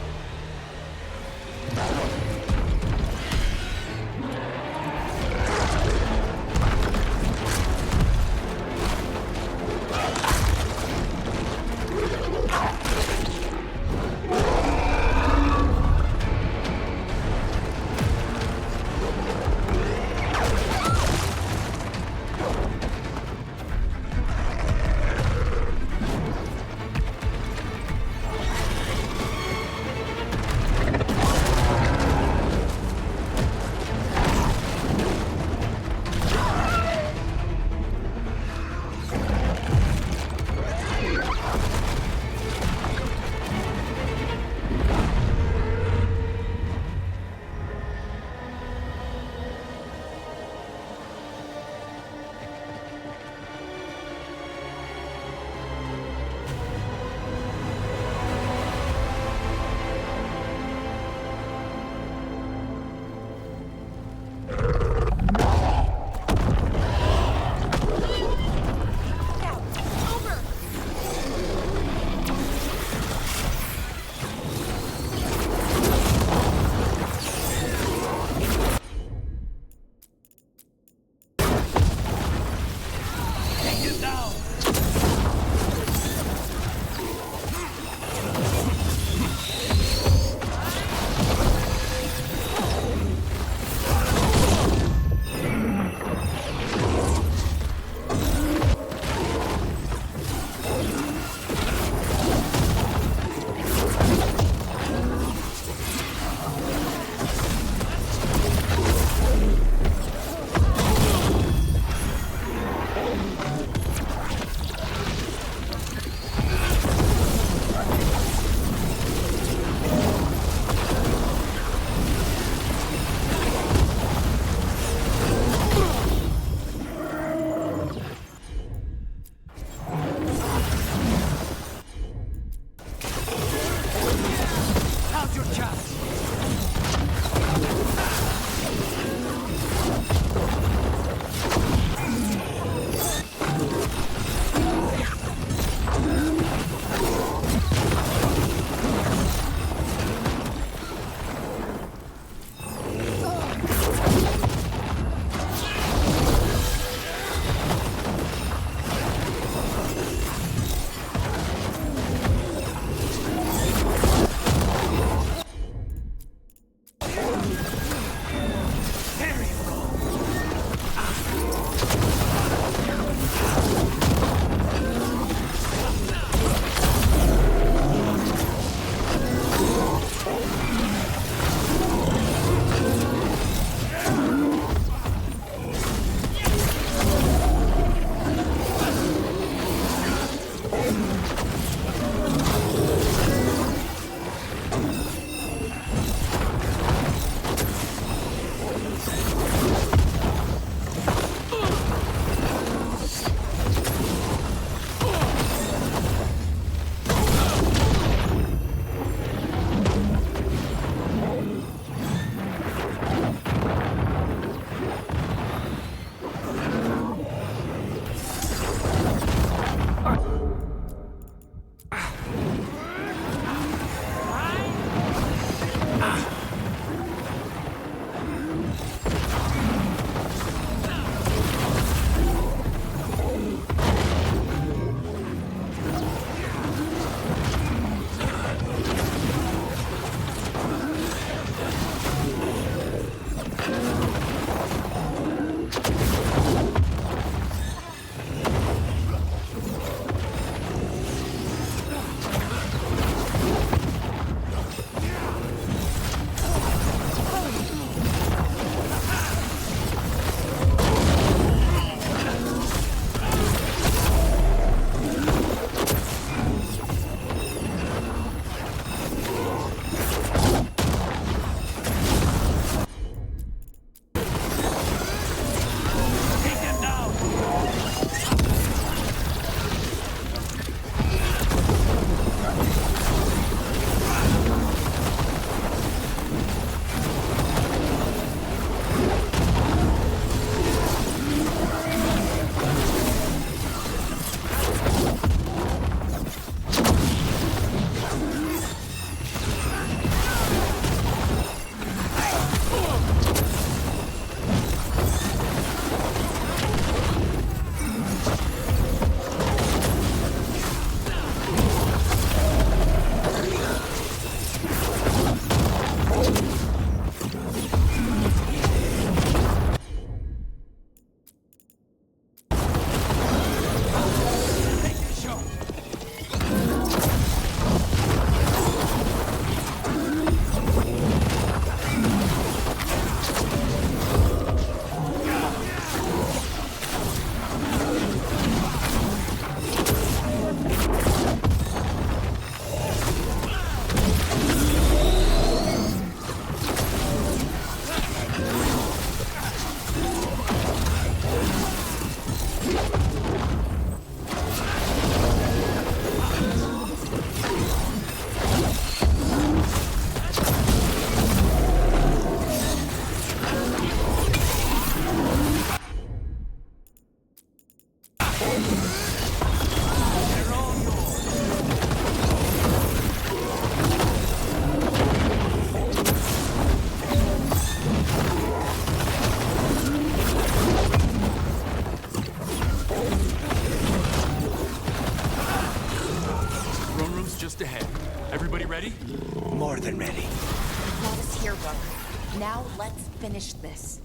finished this.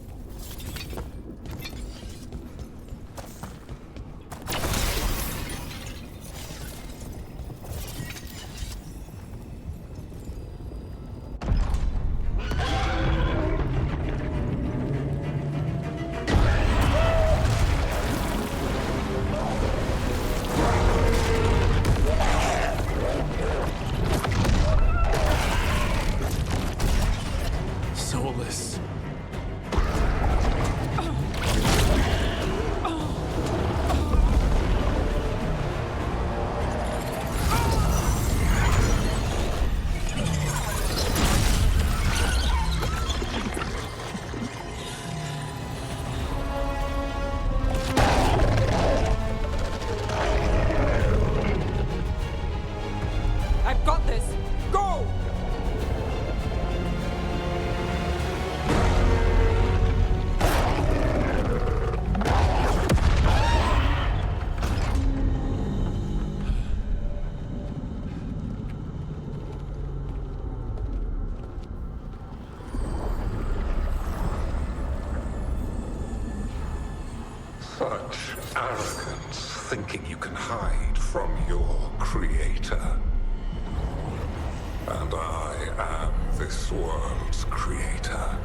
Soulless. I've got this! Go! Such arrogance, thinking you can hide from your creator. And I am this world's creator.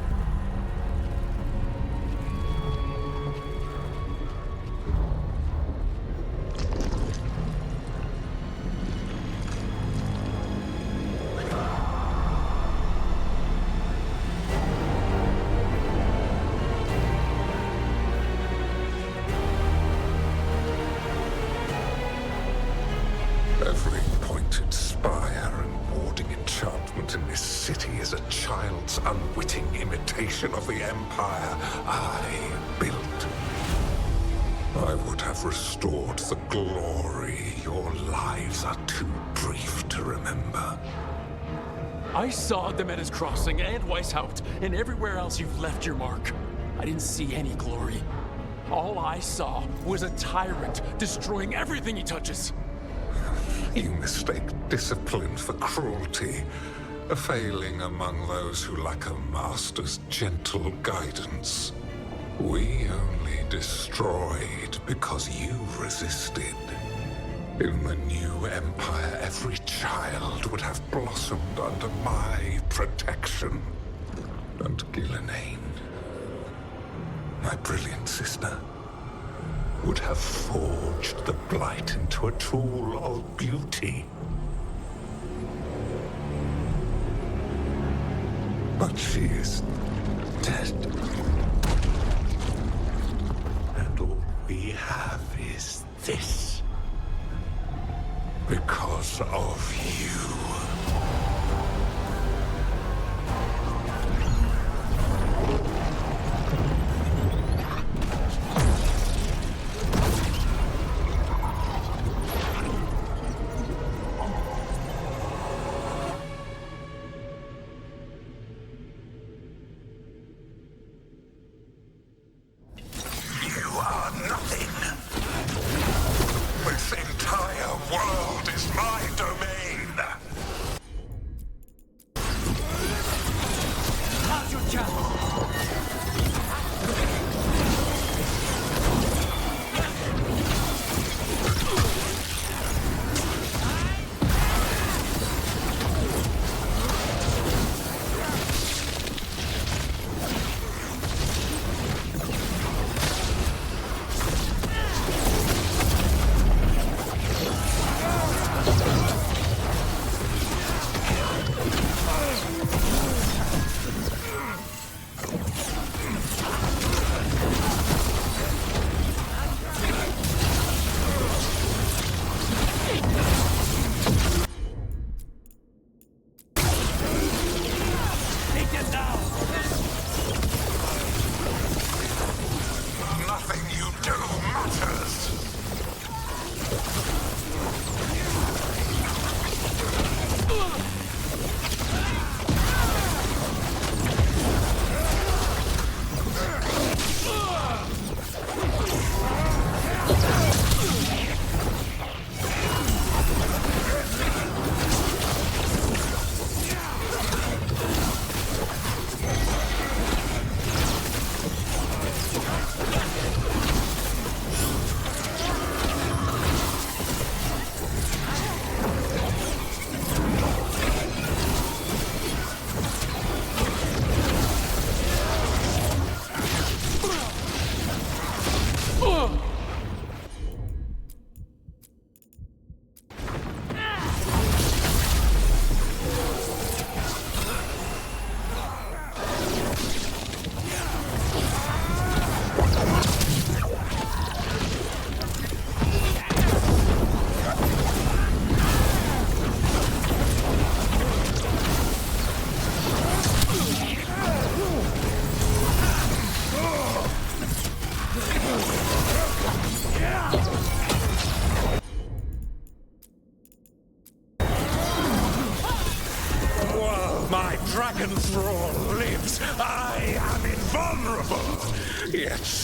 Every pointed spire and warding enchantment in this city is a child's unwitting imitation of the empire I built. I would have restored the glory. Your lives are too brief to remember. I saw the Menace Crossing and Weishaupt and everywhere else you've left your mark. I didn't see any glory. All I saw was a tyrant destroying everything he touches. You mistake discipline for cruelty, a failing among those who lack a master's gentle guidance. We only destroyed because you resisted. In the new empire, every child would have blossomed under my protection. And Gillenane, my brilliant sister, would have forged the Blight into a tool of beauty. But she is dead. And all we have is this. Because of you.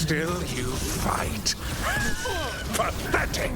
Still you fight. Pathetic!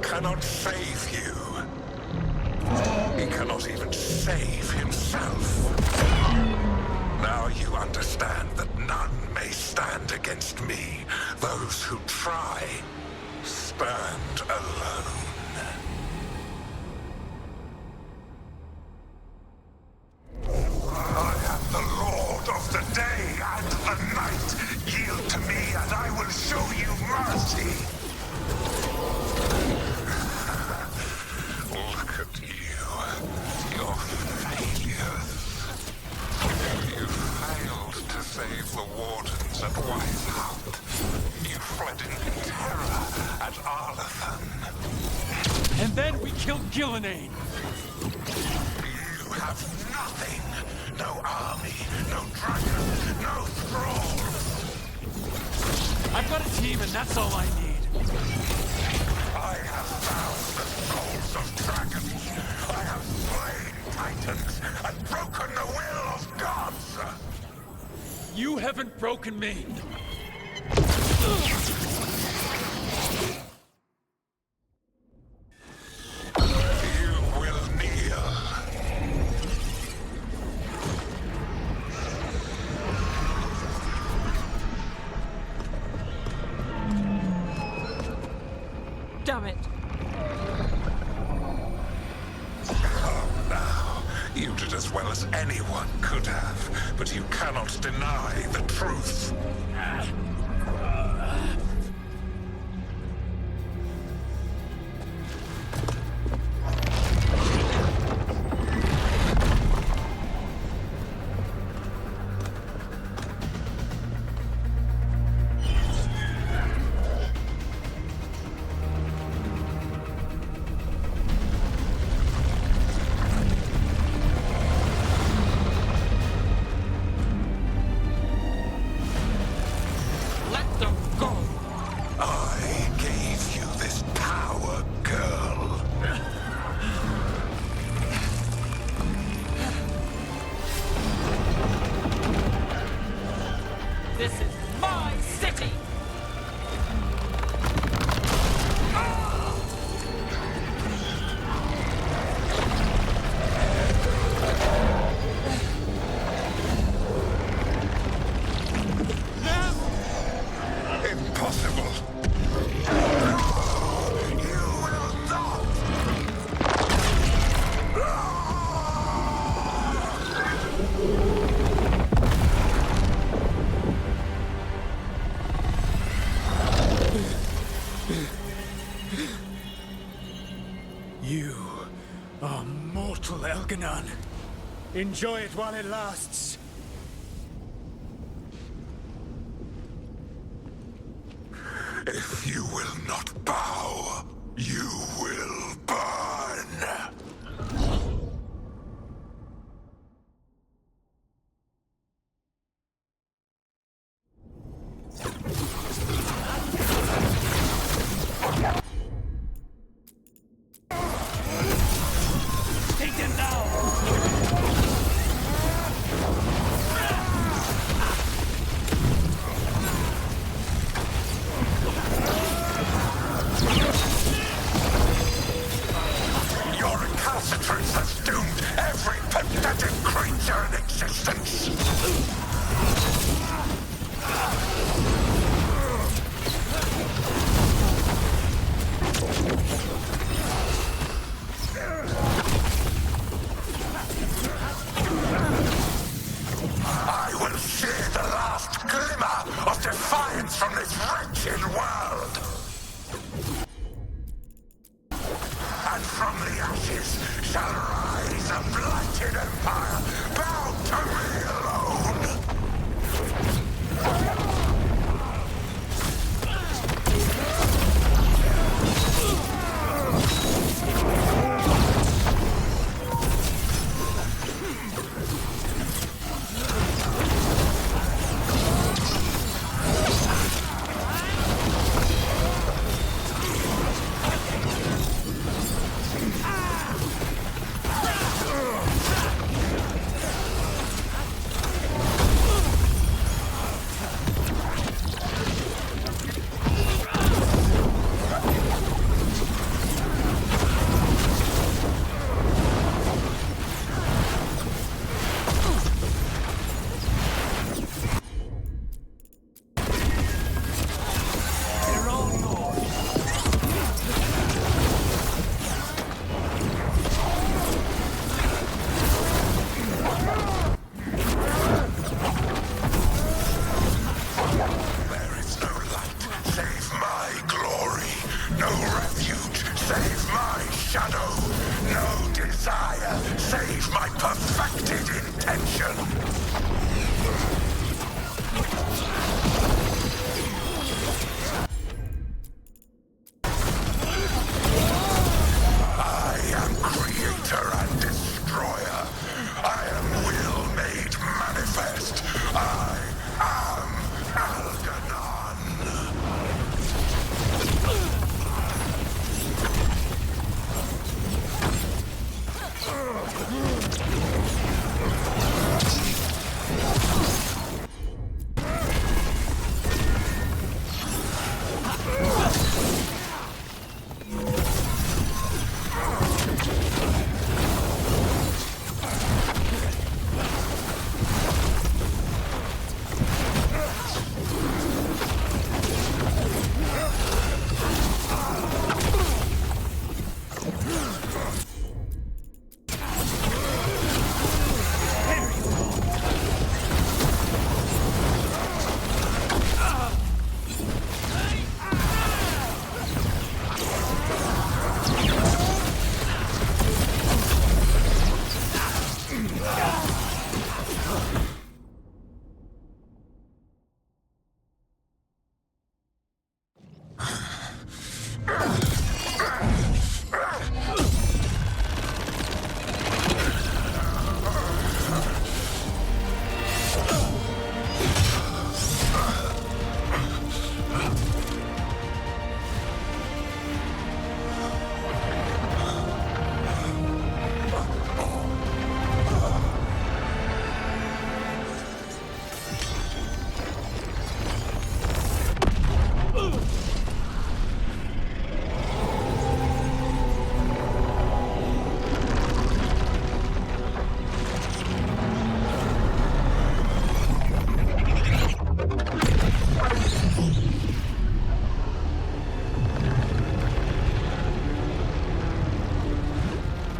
Cannot save you. He cannot even save himself. Now you understand that none may stand against me. Those who try stand alone. I am the Lord of the day and the night. Yield to me and I will show you mercy. Look at you. Your failures. You failed to save the Wardens at Whitehound. You fled in terror at Arlathan. And then we killed Gillenane. You have nothing. No army, no dragon, no thralls. I've got a team and that's all I need. I have found the souls of dragons. I have slain titans and broken the will of gods. You haven't broken me. You will kneel. Damn it. Come now. You did as well as anyone could have, but you cannot deny the truth. This is my city! Impossible. You will not. You are mortal, Elganon. Enjoy it while it lasts. If you will not bow, you will burn. and from the ashes shall rise a blighted empire, bound to me alone!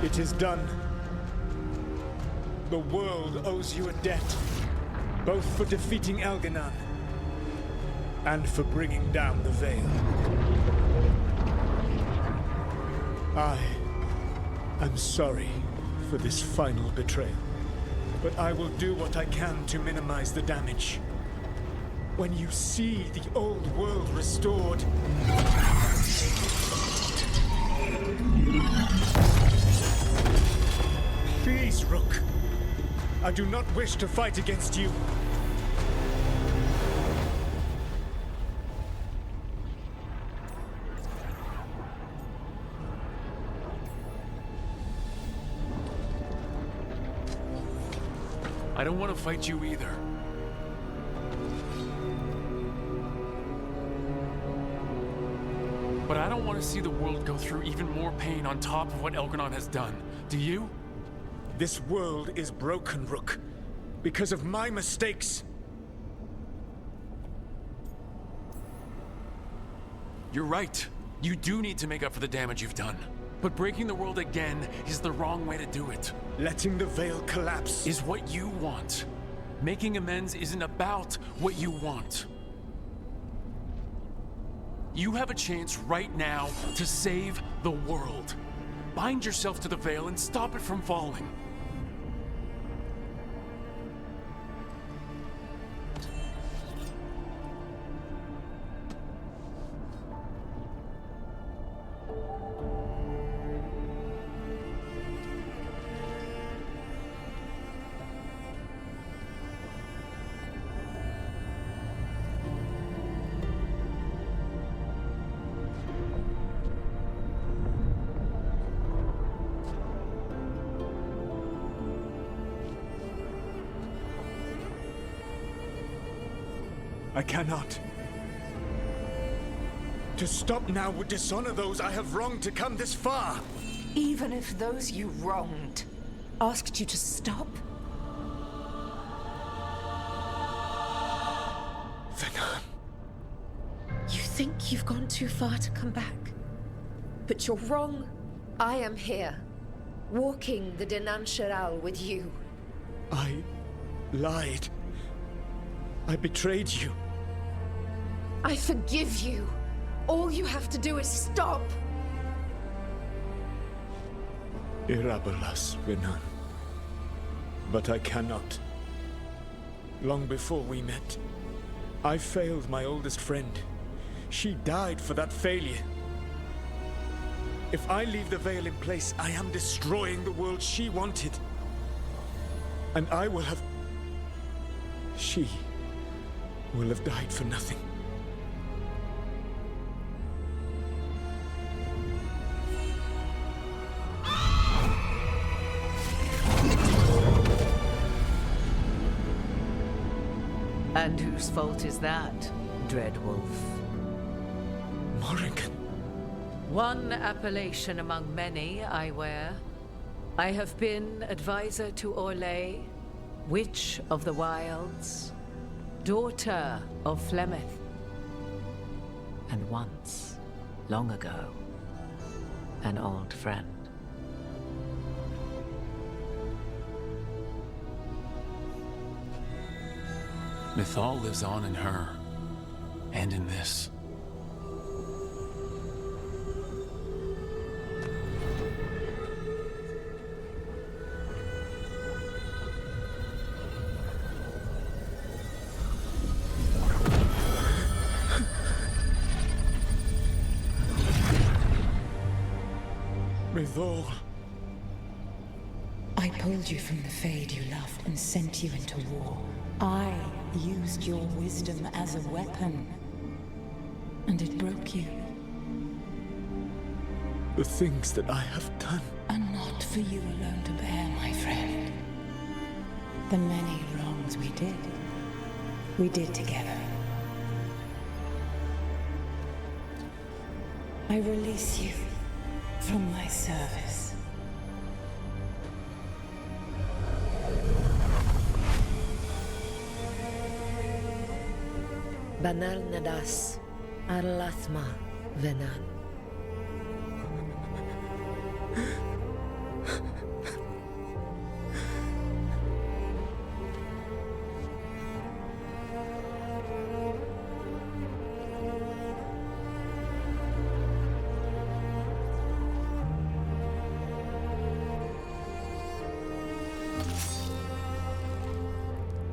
It is done. The world owes you a debt, both for defeating Elganon and for bringing down the Veil. I am sorry for this final betrayal, but I will do what I can to minimize the damage. When you see the old world restored, please, Rook. I do not wish to fight against you. I don't want to fight you either. But I don't want to see the world go through even more pain on top of what Elganon has done. Do you? This world is broken, Rook, because of my mistakes. You're right. You do need to make up for the damage you've done. But breaking the world again is the wrong way to do it. Letting the Veil collapse is what you want. Making amends isn't about what you want. You have a chance right now to save the world. Bind yourself to the veil and stop it from falling. I cannot. To stop now would dishonor those I have wronged to come this far. Even if those you wronged asked you to stop? Venan. You think you've gone too far to come back? But you're wrong. I am here, walking the Denan Sheral with you. I lied. I betrayed you. I forgive you. All you have to do is stop. Irabolas, Venan. But I cannot. Long before we met, I failed my oldest friend. She died for that failure. If I leave the veil in place, I am destroying the world she wanted. And I will have... She will have died for nothing. And whose fault is that, Dread Wolf? Morrigan. One appellation among many, I wear. I have been advisor to Orlais, Witch of the Wilds, daughter of Flemeth, and once, long ago, an old friend. Mythal lives on in her, and in this. Mythal. I pulled you from the Fade you loved and sent you into war. I used your wisdom as a weapon, and it broke you. The things that I have done are not for you alone to bear, my friend. The many wrongs we did together. I release you from my service. Banal Nadas, Arlathma, Venan.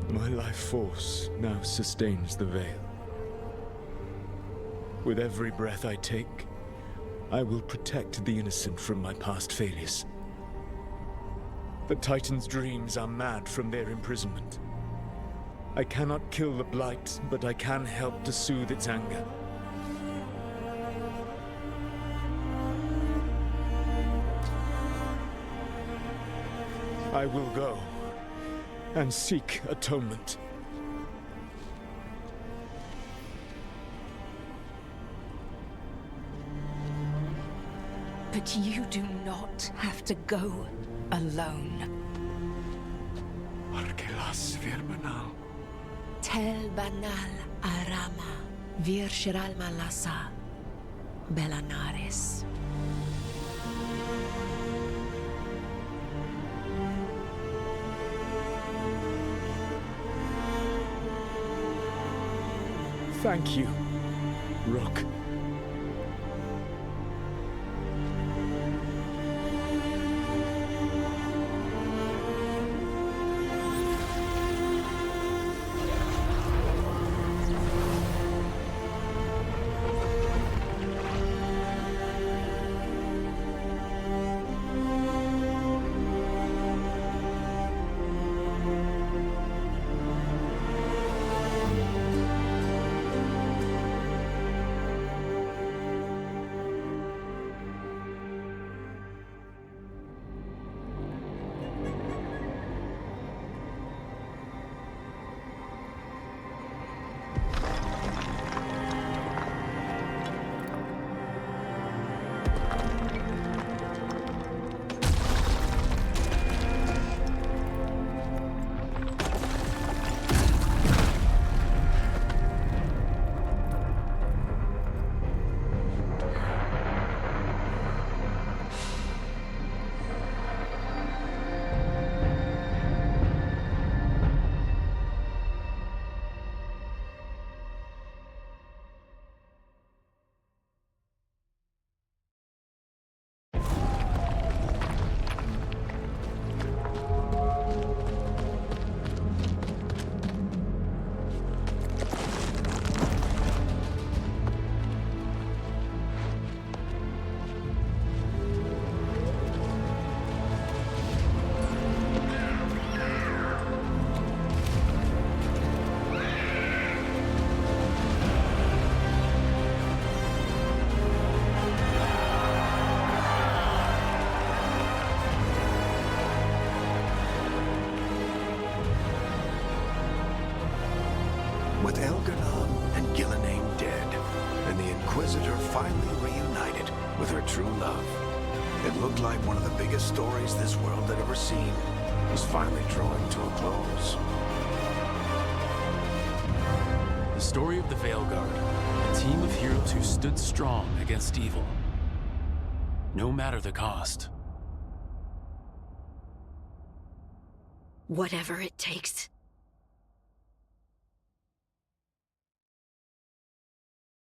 My life force now sustains the veil. With every breath I take, I will protect the innocent from my past failures. The Titan's dreams are mad from their imprisonment. I cannot kill the Blight, but I can help to soothe its anger. I will go and seek atonement. But you do not have to go alone. Arkelas Virbanal. Tel Banal Arama, Vir Shiral Malasa, Belanares. Thank you, Rook. It looked like one of the biggest stories this world had ever seen was finally drawing to a close. The story of the Veilguard, a team of heroes who stood strong against evil, no matter the cost. Whatever it takes.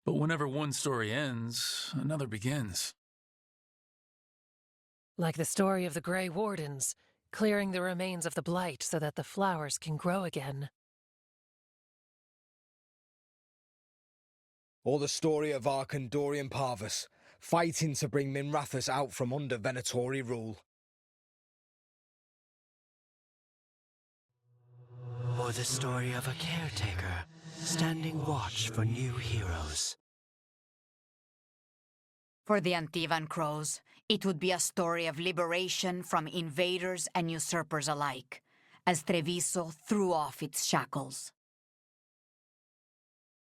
But whenever one story ends, another begins. Like the story of the Grey Wardens, clearing the remains of the Blight so that the flowers can grow again. Or the story of Arkandorian Parvus, fighting to bring Minrathous out from under Venatori rule. Or the story of a caretaker, standing watch for new heroes. For the Antivan Crows, it would be a story of liberation from invaders and usurpers alike, as Treviso threw off its shackles.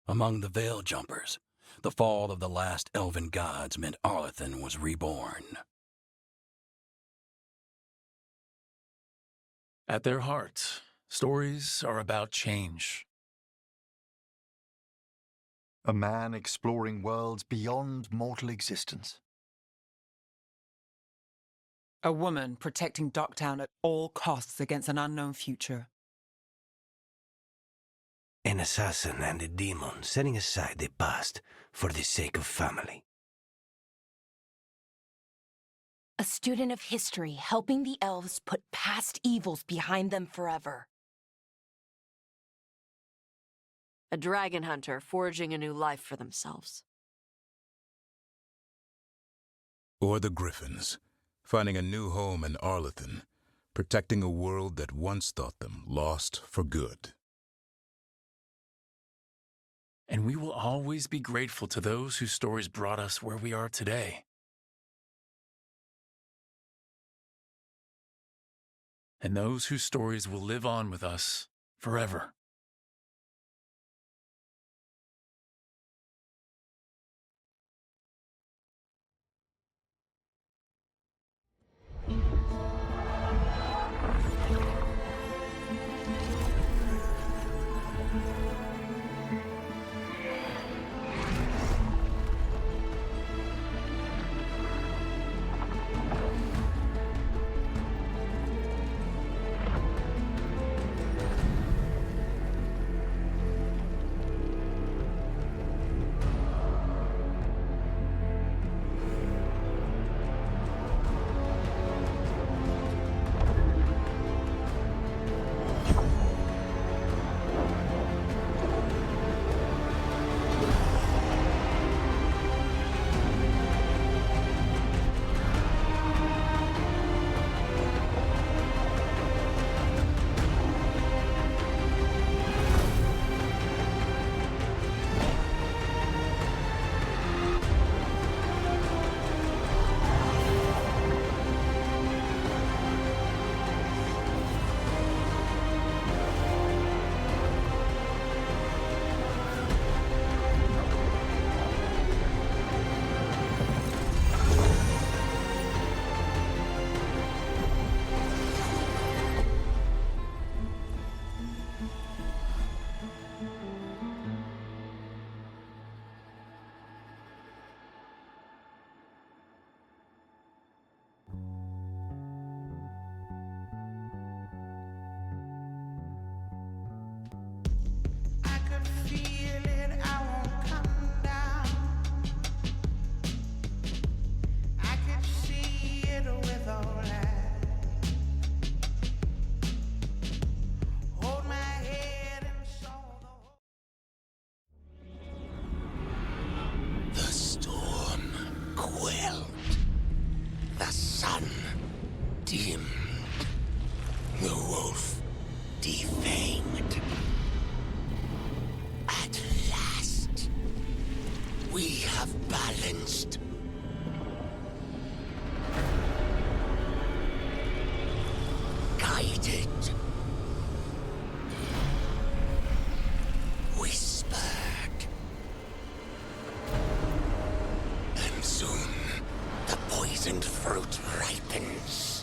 Among the Veil Jumpers, the fall of the last elven gods meant Arlethan was reborn. At their heart, stories are about change. A man exploring worlds beyond mortal existence. A woman protecting Docktown at all costs against an unknown future. An assassin and a demon setting aside the past for the sake of family. A student of history helping the elves put past evils behind them forever. A dragon hunter forging a new life for themselves. Or the Griffins, finding a new home in Arlethan, protecting a world that once thought them lost for good. And we will always be grateful to those whose stories brought us where we are today. And those whose stories will live on with us forever. Balanced. Guided. Whispered. And soon, the poison poisoned fruit ripens.